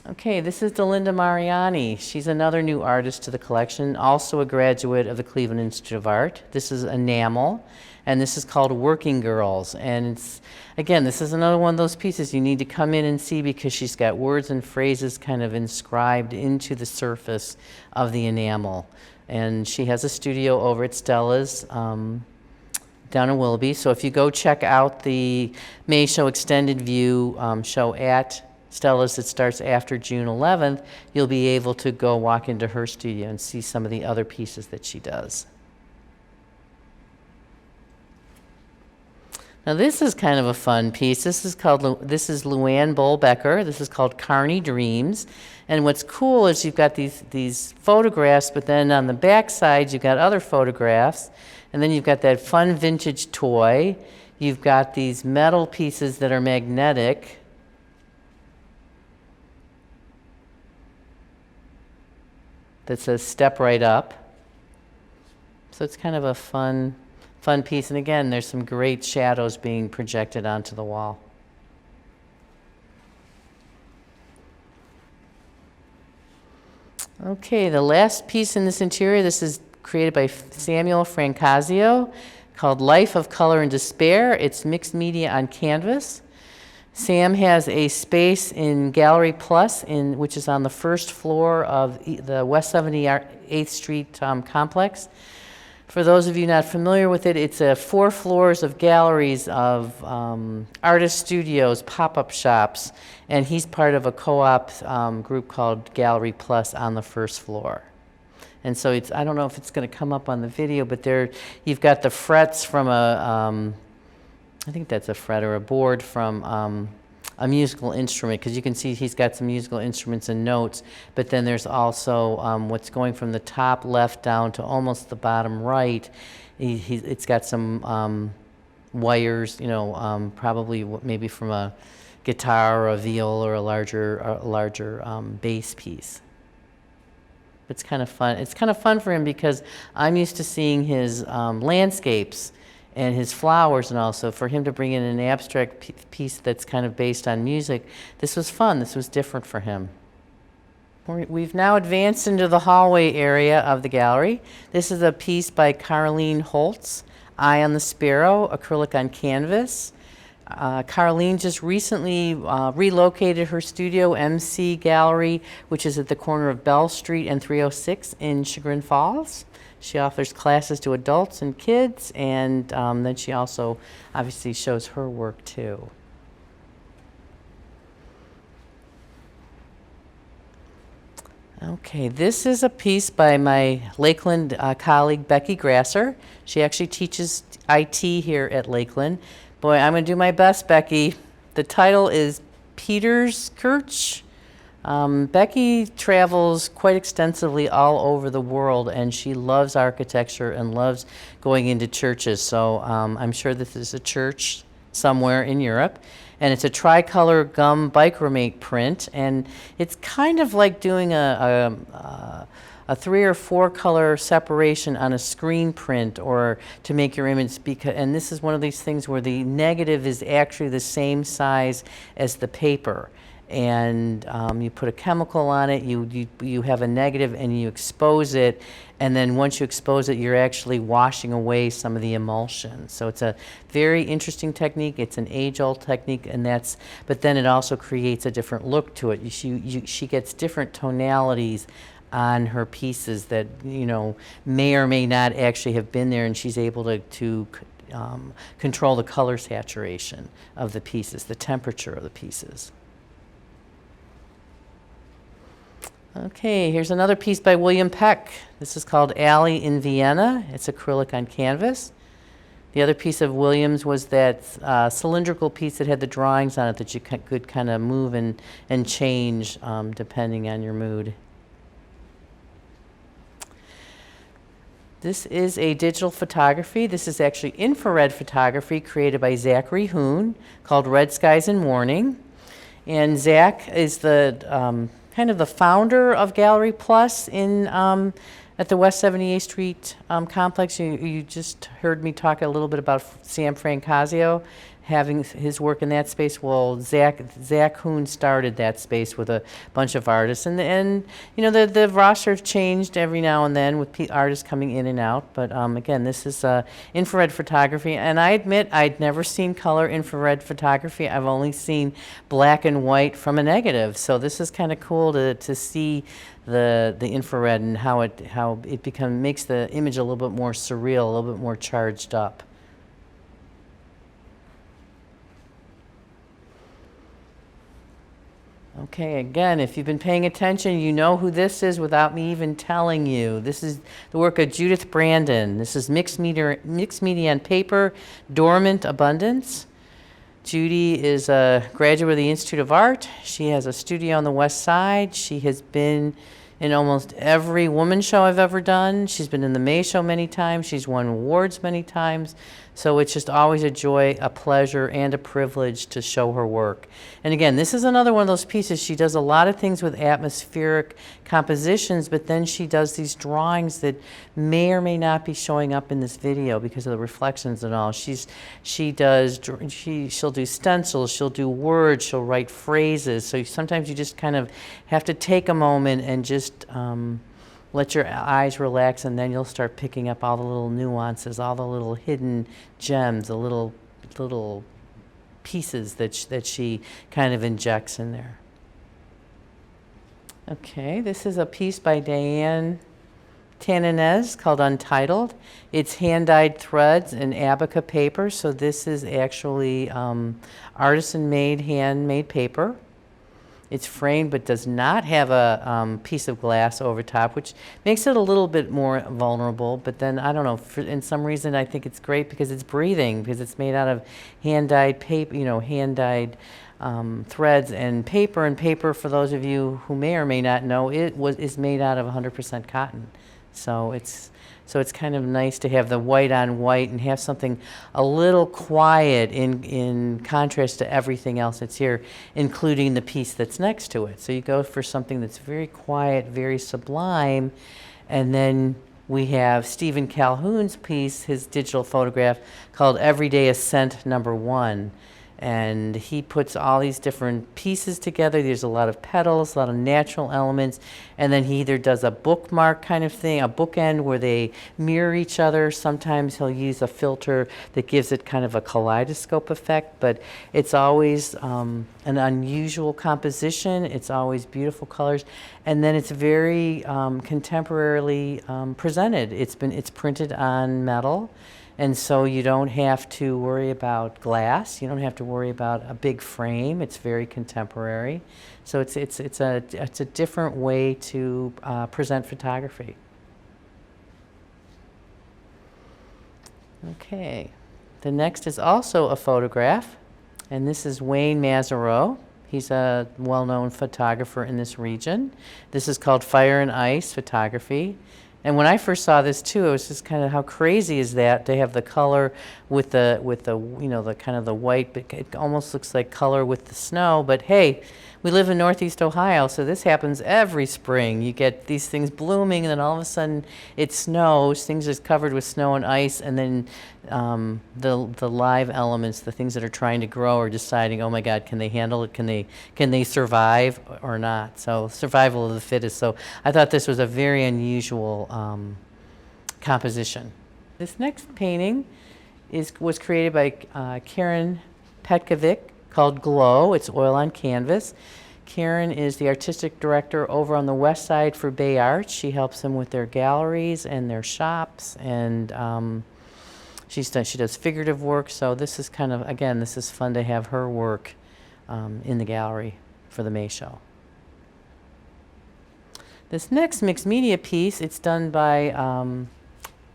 Okay, this is Delinda Mariani. She's another new artist to the collection, also a graduate of the Cleveland Institute of Art. This is enamel, and this is called Working Girls. And it's, again, this is another one of those pieces you need to come in and see because she's got words and phrases kind of inscribed into the surface of the enamel. And she has a studio over at Stella's down in Willoughby. So if you go check out the May Show Extended View show at Stella's that starts after June 11th, you'll be able to go walk into her studio and see some of the other pieces that she does. Now this is kind of a fun piece. This is Luann Boll-Becker. This is called Carney Dreams. And what's cool is you've got these photographs, but then on the back side you've got other photographs. And then you've got that fun vintage toy. You've got these metal pieces that are magnetic. That says Step Right Up. So it's kind of a fun piece. And again, there's some great shadows being projected onto the wall. Okay, the last piece in this interior, this is created by Samuel Francasio, called Life of Color and Despair. It's mixed media on canvas. Sam has a space in Gallery Plus, which is on the first floor of the West 78th Street complex. For those of you not familiar with it, it's 4 floors of galleries of artist studios, pop-up shops, and he's part of a co-op group called Gallery Plus on the first floor. And so I don't know if it's going to come up on the video, but there you've got the frets from I think that's a fret or a board from a musical instrument, because you can see he's got some musical instruments and notes, but then there's also what's going from the top left down to almost the bottom right. It's got some wires, you know, probably maybe from a guitar or a viola or a larger bass piece. It's kind of fun. It's kind of fun for him because I'm used to seeing his landscapes and his flowers, and also for him to bring in an abstract piece that's kind of based on music, this was fun. This was different for him. We've now advanced into the hallway area of the gallery. This is a piece by Carleen Holtz, Eye on the Sparrow, acrylic on canvas. Carleen just recently relocated her studio, MC Gallery, which is at the corner of Bell Street and 306 in Chagrin Falls. She offers classes to adults and kids, and then she also obviously shows her work too. Okay, this is a piece by my Lakeland colleague Becky Grasser. She actually teaches IT here at Lakeland. Boy, I'm going to do my best, Becky. The title is Peterskirch. Becky travels quite extensively all over the world, and she loves architecture and loves going into churches. So I'm sure this is a church somewhere in Europe. And it's a tricolor gum bichromate print, and it's kind of like doing a 3 or 4 color separation on a screen print, or to make your image and this is one of these things where the negative is actually the same size as the paper. And you put a chemical on it, you have a negative and you expose it, and then once you expose it, you're actually washing away some of the emulsion. So it's a very interesting technique. It's an age-old technique, but then it also creates a different look to it. She gets different tonalities on her pieces that, you know, may or may not actually have been there, and she's able to control the color saturation of the pieces, the temperature of the pieces. Okay, here's another piece by William Peck. This is called Alley in Vienna. It's acrylic on canvas. The other piece of Williams was that cylindrical piece that had the drawings on it that you could kind of move and change depending on your mood. This is a digital photography. This is actually infrared photography created by Zachary Hoon, called Red Skies in Morning. And Zach is the kind of the founder of Gallery Plus at the West 78th Street complex. You just heard me talk a little bit about Sam Francasio having his work in that space. Well, Zach Hoon started that space with a bunch of artists, and you know the roster changed every now and then with artists coming in and out. But again, this is infrared photography, and I admit I'd never seen color infrared photography. I've only seen black and white from a negative. So this is kind of cool to see the infrared and how it makes the image a little bit more surreal, a little bit more charged up. Okay, again, if you've been paying attention, you know who this is without me even telling you. This is the work of Judith Brandon. This is mixed media on paper, Dormant Abundance. Judy is a graduate of the Institute of Art. She has a studio on the West Side. She has been in almost every woman show I've ever done. She's been in the May Show many times. She's won awards many times. So it's just always a joy, a pleasure, and a privilege to show her work. And again, this is another one of those pieces. She does a lot of things with atmospheric compositions, but then she does these drawings that may or may not be showing up in this video because of the reflections and all. She'll do stencils, she'll do words, she'll write phrases. So sometimes you just kind of have to take a moment and just let your eyes relax, and then you'll start picking up all the little nuances, all the little hidden gems, the little pieces that she kind of injects in there. Okay, this is a piece by Diane Tananez called Untitled. It's hand-dyed threads and abaca paper, so this is actually artisan-made, handmade paper. It's framed but does not have a piece of glass over top, which makes it a little bit more vulnerable. But then, I don't know, in some reason I think it's great because it's breathing, because it's made out of hand-dyed paper, hand-dyed threads and paper. And paper, for those of you who may or may not know, is made out of 100% cotton. So it's kind of nice to have the white on white and have something a little quiet in contrast to everything else that's here, including the piece that's next to it. So you go for something that's very quiet, very sublime, and then we have Stephen Calhoun's piece, his digital photograph, called Everyday Ascent Number 1. And he puts all these different pieces together. There's a lot of petals, a lot of natural elements, and then he either does a bookmark kind of thing, a bookend where they mirror each other. Sometimes he'll use a filter that gives it kind of a kaleidoscope effect, but it's always an unusual composition. It's always beautiful colors, and then it's very contemporarily presented. It's printed on metal. And so you don't have to worry about glass. You don't have to worry about a big frame. It's very contemporary. So it's a different way to present photography. Okay, the next is also a photograph, and this is Wayne Mazereau. He's a well-known photographer in this region. This is called Fire and Ice Photography. And when I first saw this too, it was just kind of, how crazy is that? They have the color with the the kind of the white, but it almost looks like color with the snow. But hey, we live in Northeast Ohio, so this happens every spring. You get these things blooming, and then all of a sudden it snows. Things are covered with snow and ice, and then the live elements, the things that are trying to grow, are deciding, oh my God, can they handle it? Can they survive or not? So survival of the fittest. So I thought this was a very unusual composition. This next painting was created by Karen Petkovic, called Glow. It's oil on canvas. Karen is the artistic director over on the west side for Bay Arts. She helps them with their galleries and their shops, and she does figurative work. So this is kind of, again, this is fun to have her work in the gallery for the May show. This next mixed media piece, it's done by, I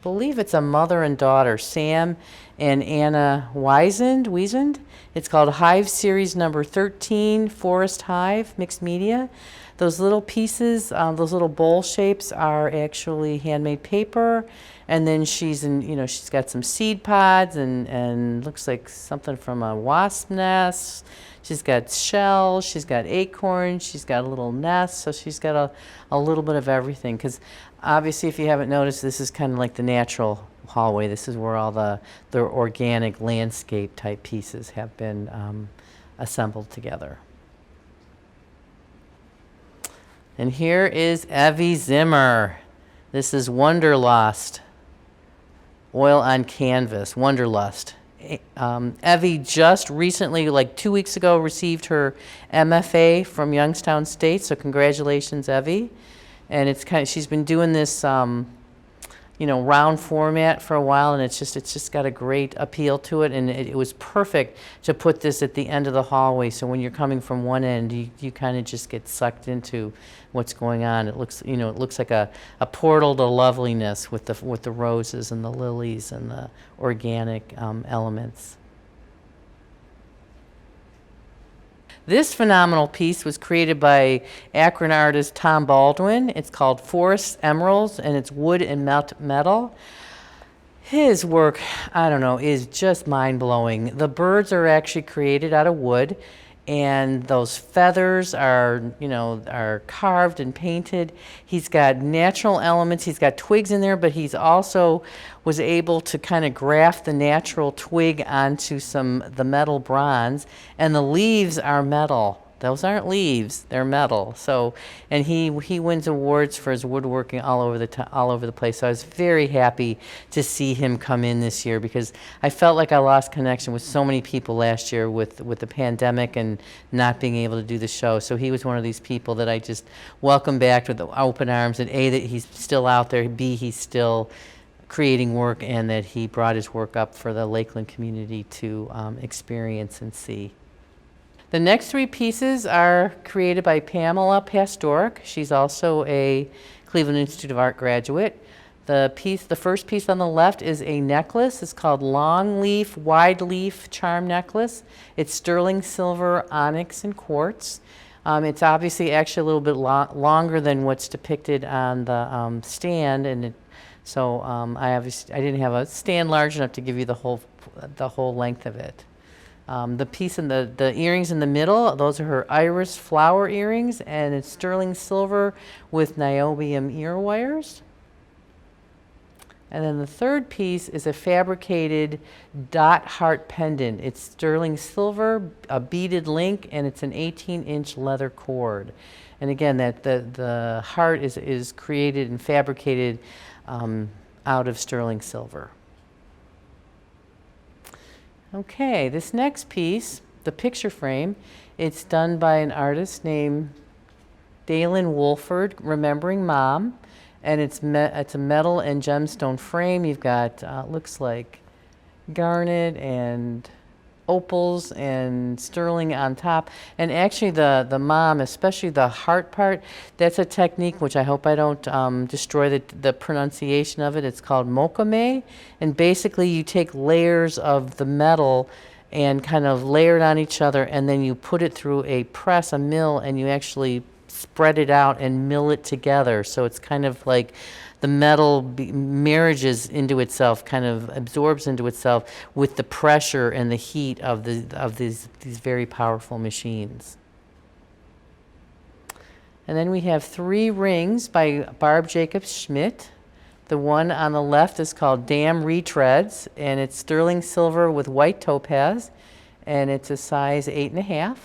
believe it's a mother and daughter, Sam and Anna Wiesand. It's called Hive Series number 13, Forest Hive Mixed Media. Those little pieces, those little bowl shapes are actually handmade paper. And then she's got some seed pods and looks like something from a wasp nest. She's got shells, she's got acorns, she's got a little nest, so she's got a little bit of everything. Because obviously, if you haven't noticed, this is kind of like the natural hallway. This is where all the organic landscape type pieces have been assembled together. And here is Evie Zimmer. This is Wanderlust, oil on canvas, Wanderlust. Evie just recently, like 2 weeks ago, received her MFA from Youngstown State, so congratulations, Evie. And it's she's been doing this round format for a while, and it's just got a great appeal to it, and it was perfect to put this at the end of the hallway, so when you're coming from one end, you kind of just get sucked into what's going on. It looks like a portal to loveliness with the roses and the lilies and the organic elements. This phenomenal piece was created by Akron artist Tom Baldwin. It's called Forest Emeralds, and it's wood and metal. His work, I don't know, is just mind-blowing. The birds are actually created out of wood, and those feathers are carved and painted. He's got natural elements. He's got twigs in there, but he's also was able to kind of graft the natural twig onto the metal bronze, and the leaves are metal. Those aren't leaves, they're metal. So, and he wins awards for his woodworking all over the place. So I was very happy to see him come in this year, because I felt like I lost connection with so many people last year with the pandemic and not being able to do the show. So he was one of these people that I just welcomed back with open arms, and A, that he's still out there, B, he's still creating work, and that he brought his work up for the Lakeland community to experience and see. The next three pieces are created by Pamela Pastorik. She's also a Cleveland Institute of Art graduate. The first piece on the left is a necklace. It's called Long Leaf, Wide Leaf Charm Necklace. It's sterling silver, onyx, and quartz. It's obviously actually a little bit longer than what's depicted on the stand, and so I didn't have a stand large enough to give you the whole length of it. The piece in the earrings in the middle, those are her iris flower earrings, and it's sterling silver with niobium ear wires. And then the third piece is a fabricated dot heart pendant. It's sterling silver, a beaded link, and it's an 18-inch leather cord. And again, the heart is created and fabricated out of sterling silver. Okay, this next piece, the picture frame, it's done by an artist named Dalen Wolford, Remembering Mom, and it's a metal and gemstone frame. You've got, looks like garnet and opals and sterling on top. And actually the mom, especially the heart part, that's a technique which I hope I don't destroy the pronunciation of it. It's called mokume. And basically you take layers of the metal and kind of layer it on each other, and then you put it through a press, a mill, and you actually spread it out and mill it together. So it's kind of like the metal marriages into itself, kind of absorbs into itself with the pressure and the heat of these very powerful machines. And then we have 3 rings by Barb Jacobs Schmidt. The one on the left is called Dam Retreads, and it's sterling silver with white topaz, and it's a size 8.5.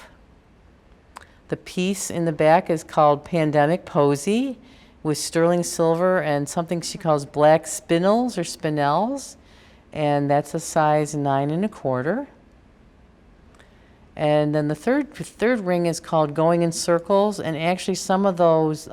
The piece in the back is called Pandemic Posy, with sterling silver and something she calls black spinels or spinels, and that's a size 9.25. And then the third ring is called Going in Circles, and actually some of those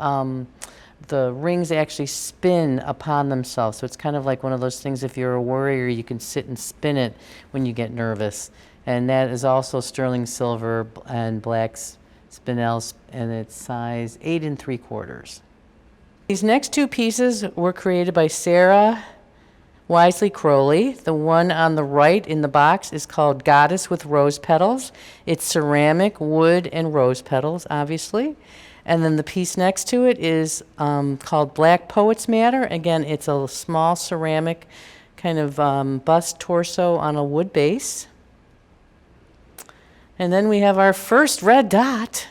the rings actually spin upon themselves. So it's kind of like one of those things, if you're a worrier, you can sit and spin it when you get nervous. And that is also sterling silver and black spinels, and it's size 8.75. These next 2 pieces were created by Sarah Wisely Crowley. The one on the right in the box is called Goddess with Rose Petals. It's ceramic, wood, and rose petals, obviously. And then the piece next to it is called Black Poets Matter. Again, it's a small ceramic kind of bust torso on a wood base. And then we have our first red dot.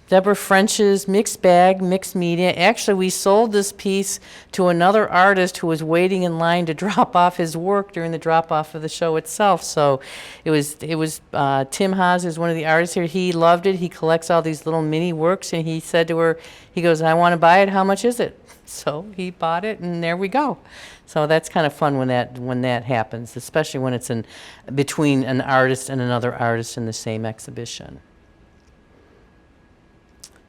Deborah French's Mixed Bag, Mixed Media. Actually, we sold this piece to another artist who was waiting in line to drop off his work during the drop-off of the show itself. So it was Tim Haas is one of the artists here. He loved it. He collects all these little mini works, and he said to her, he goes, "I want to buy it. How much is it?" So he bought it, and there we go. So that's kind of fun when that happens, especially when it's between an artist and another artist in the same exhibition.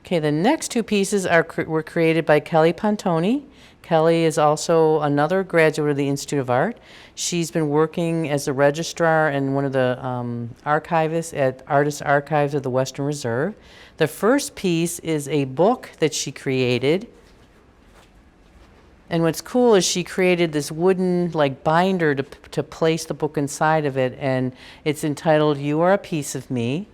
Okay, the next 2 pieces were created by Kelly Pontoni. Kelly is also another graduate of the Institute of Art. She's been working as a registrar and one of the archivists at Artist Archives of the Western Reserve. The first piece is a book that she created. And what's cool is she created this wooden binder to place the book inside of it, and it's entitled You Are a Piece of Me.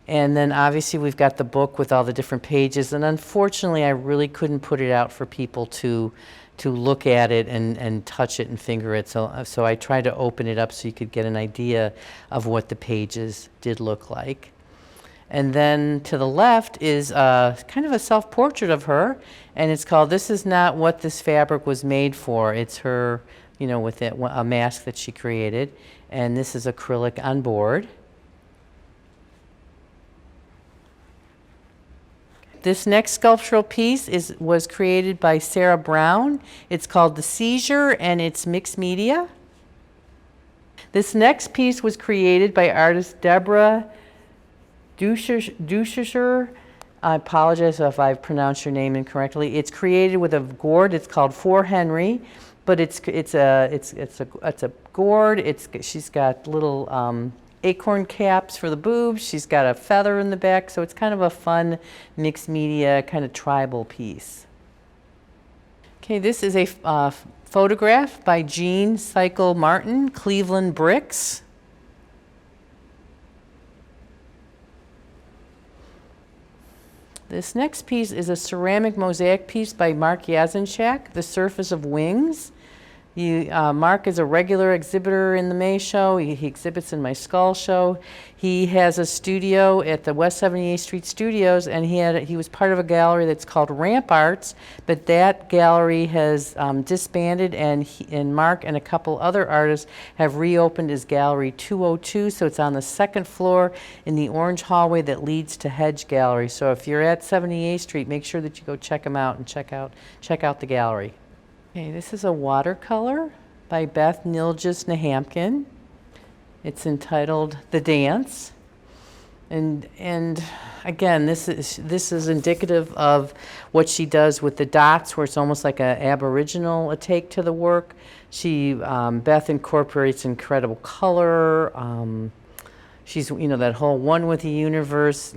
And then obviously we've got the book with all the different pages, and unfortunately I really couldn't put it out for people to look at it and touch it and finger it. So I tried to open it up so you could get an idea of what the pages did look like. And then to the left is kind of a self-portrait of her, and it's called This Is Not What This Fabric Was Made For. It's her, with a mask that she created, and this is acrylic on board. this next sculptural piece was created by Sarah Brown. It's called The Seizure, and it's mixed media. This next piece was created by artist Deborah Duchesher. I apologize if I've pronounced your name incorrectly. It's created with a gourd. It's called For Henry, but it's a gourd. She's got little acorn caps for the boobs. She's got a feather in the back, so it's kind of a fun mixed media kind of tribal piece. Okay, this is a photograph by Jean Cycle Martin, Cleveland Bricks. This next piece is a ceramic mosaic piece by Mark Yazinchak, The Surface of Wings. Mark is a regular exhibitor in the May show. He exhibits in my Skull show. He has a studio at the West 78th Street Studios, and he was part of a gallery that's called Ramp Arts, but that gallery has disbanded, and Mark and a couple other artists have reopened as Gallery 202, so it's on the second floor in the orange hallway that leads to Hedge Gallery. So if you're at 78th Street, make sure that you go check them out and check out the gallery. Okay, this is a watercolor by Beth Nilges Nahampkin. It's entitled The Dance. And again, this is indicative of what she does with the dots, where it's almost like an Aboriginal take to the work. Beth incorporates incredible color. She's, that whole one with the universe,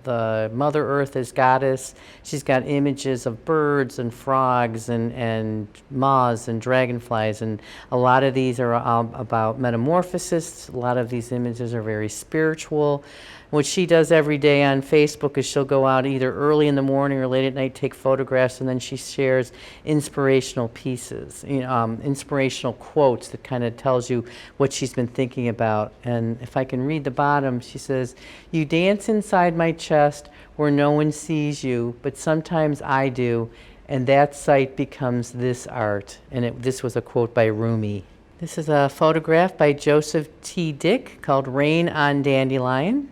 the Mother Earth as goddess. She's got images of birds and frogs and moths and dragonflies, and a lot of these are about metamorphosis. A lot of these images are very spiritual. What she does every day on Facebook is she'll go out either early in the morning or late at night, take photographs, and then she shares inspirational pieces, inspirational quotes that kind of tells you what she's been thinking about. And if I can read the bottom, she says, "You dance inside my chest where no one sees you, but sometimes I do, and that sight becomes this art." And this was a quote by Rumi. This is a photograph by Joseph T. Dick called Rain on Dandelion.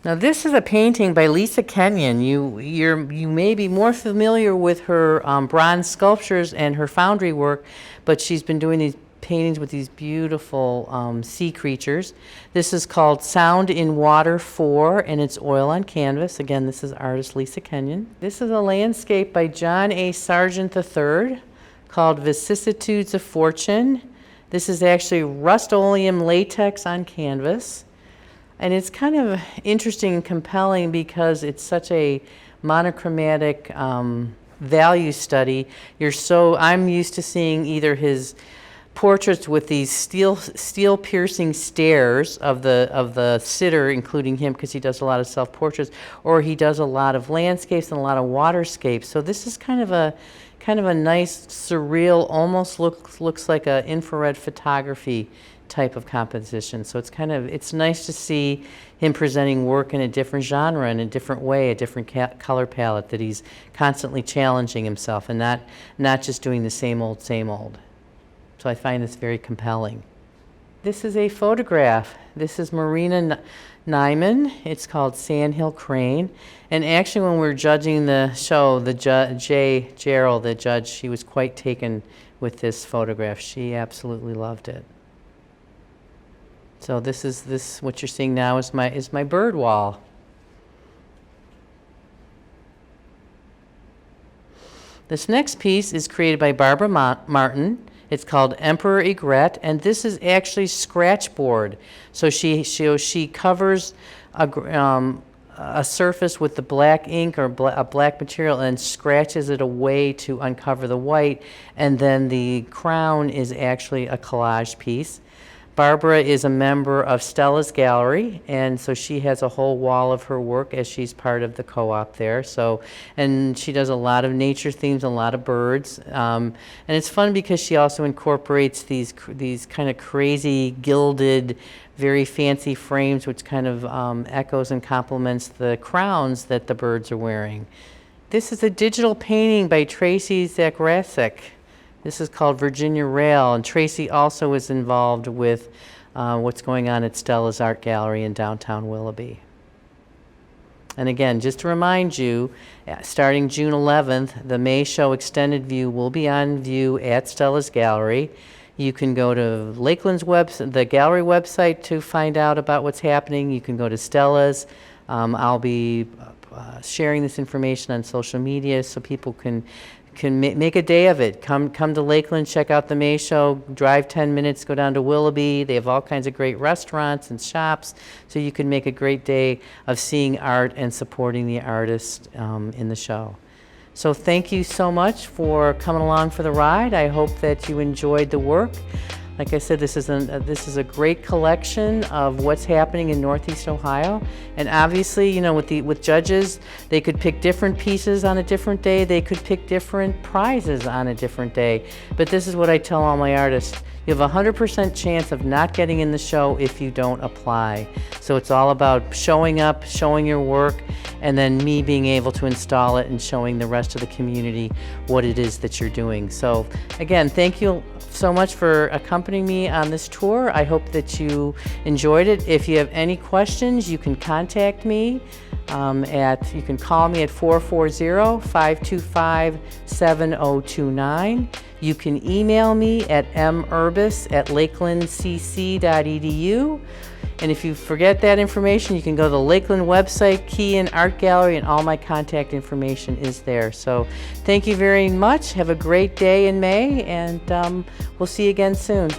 Now this is a painting by Lisa Kenyon. You may be more familiar with her bronze sculptures and her foundry work, but she's been doing these paintings with these beautiful sea creatures. This is called Sound in Water 4, and it's oil on canvas. Again, this is artist Lisa Kenyon. This is a landscape by John A. Sargent III called Vicissitudes of Fortune. This is actually Rust-Oleum latex on canvas. And it's kind of interesting and compelling because it's such a monochromatic value study. I'm used to seeing either his portraits with these steel piercing stares of the sitter, including him because he does a lot of self-portraits, or he does a lot of landscapes and a lot of waterscapes. So this is kind of a nice, surreal, almost looks like an infrared photography type of composition. So it's nice to see him presenting work in a different genre, in a different way, a different color palette, that he's constantly challenging himself and not just doing the same old, same old. So I find this very compelling. This is a photograph. This is Marina Nyman. It's called Sandhill Crane. And actually when we were judging the show, Jay Gerald, the judge, she was quite taken with this photograph. She absolutely loved it. So what you're seeing now is my bird wall. This next piece is created by Barbara Martin. It's called Emperor Egret, and this is actually scratchboard. So she covers a surface with the black ink or a black material and scratches it away to uncover the white, and then the crown is actually a collage piece. Barbara is a member of Stella's Gallery, and so she has a whole wall of her work as she's part of the co-op there. And she does a lot of nature themes, a lot of birds, and it's fun because she also incorporates these kind of crazy gilded, very fancy frames, which kind of echoes and complements the crowns that the birds are wearing. This is a digital painting by Tracy Zakrasik. This is called Virginia Rail, and Tracy also is involved with what's going on at Stella's Art Gallery in downtown Willoughby. And again, just to remind you, starting June 11th, the May Show Extended View will be on view at Stella's Gallery. You can go to Lakeland's the gallery website to find out about what's happening. You can go to Stella's. I'll be sharing this information on social media so people can make a day of it. Come to Lakeland, check out the May Show, drive 10 minutes, go down to Willoughby. They have all kinds of great restaurants and shops, so you can make a great day of seeing art and supporting the artists in the show. So thank you so much for coming along for the ride. I hope that you enjoyed the work. Like I said, this is a great collection of what's happening in Northeast Ohio. And obviously, you know, with judges, they could pick different pieces on a different day. They could pick different prizes on a different day. But this is what I tell all my artists. You have a 100% chance of not getting in the show if you don't apply. So it's all about showing up, showing your work, and then me being able to install it and showing the rest of the community what it is that you're doing. So again, thank you so much for accompanying me on this tour. I hope that you enjoyed it. If you have any questions, you can contact me you can call me at 440-525-7029. You can email me at murbis@lakelandcc.edu. And if you forget that information, you can go to the Lakeland website, key in Art Gallery, and all my contact information is there. So thank you very much. Have a great day in May, and we'll see you again soon.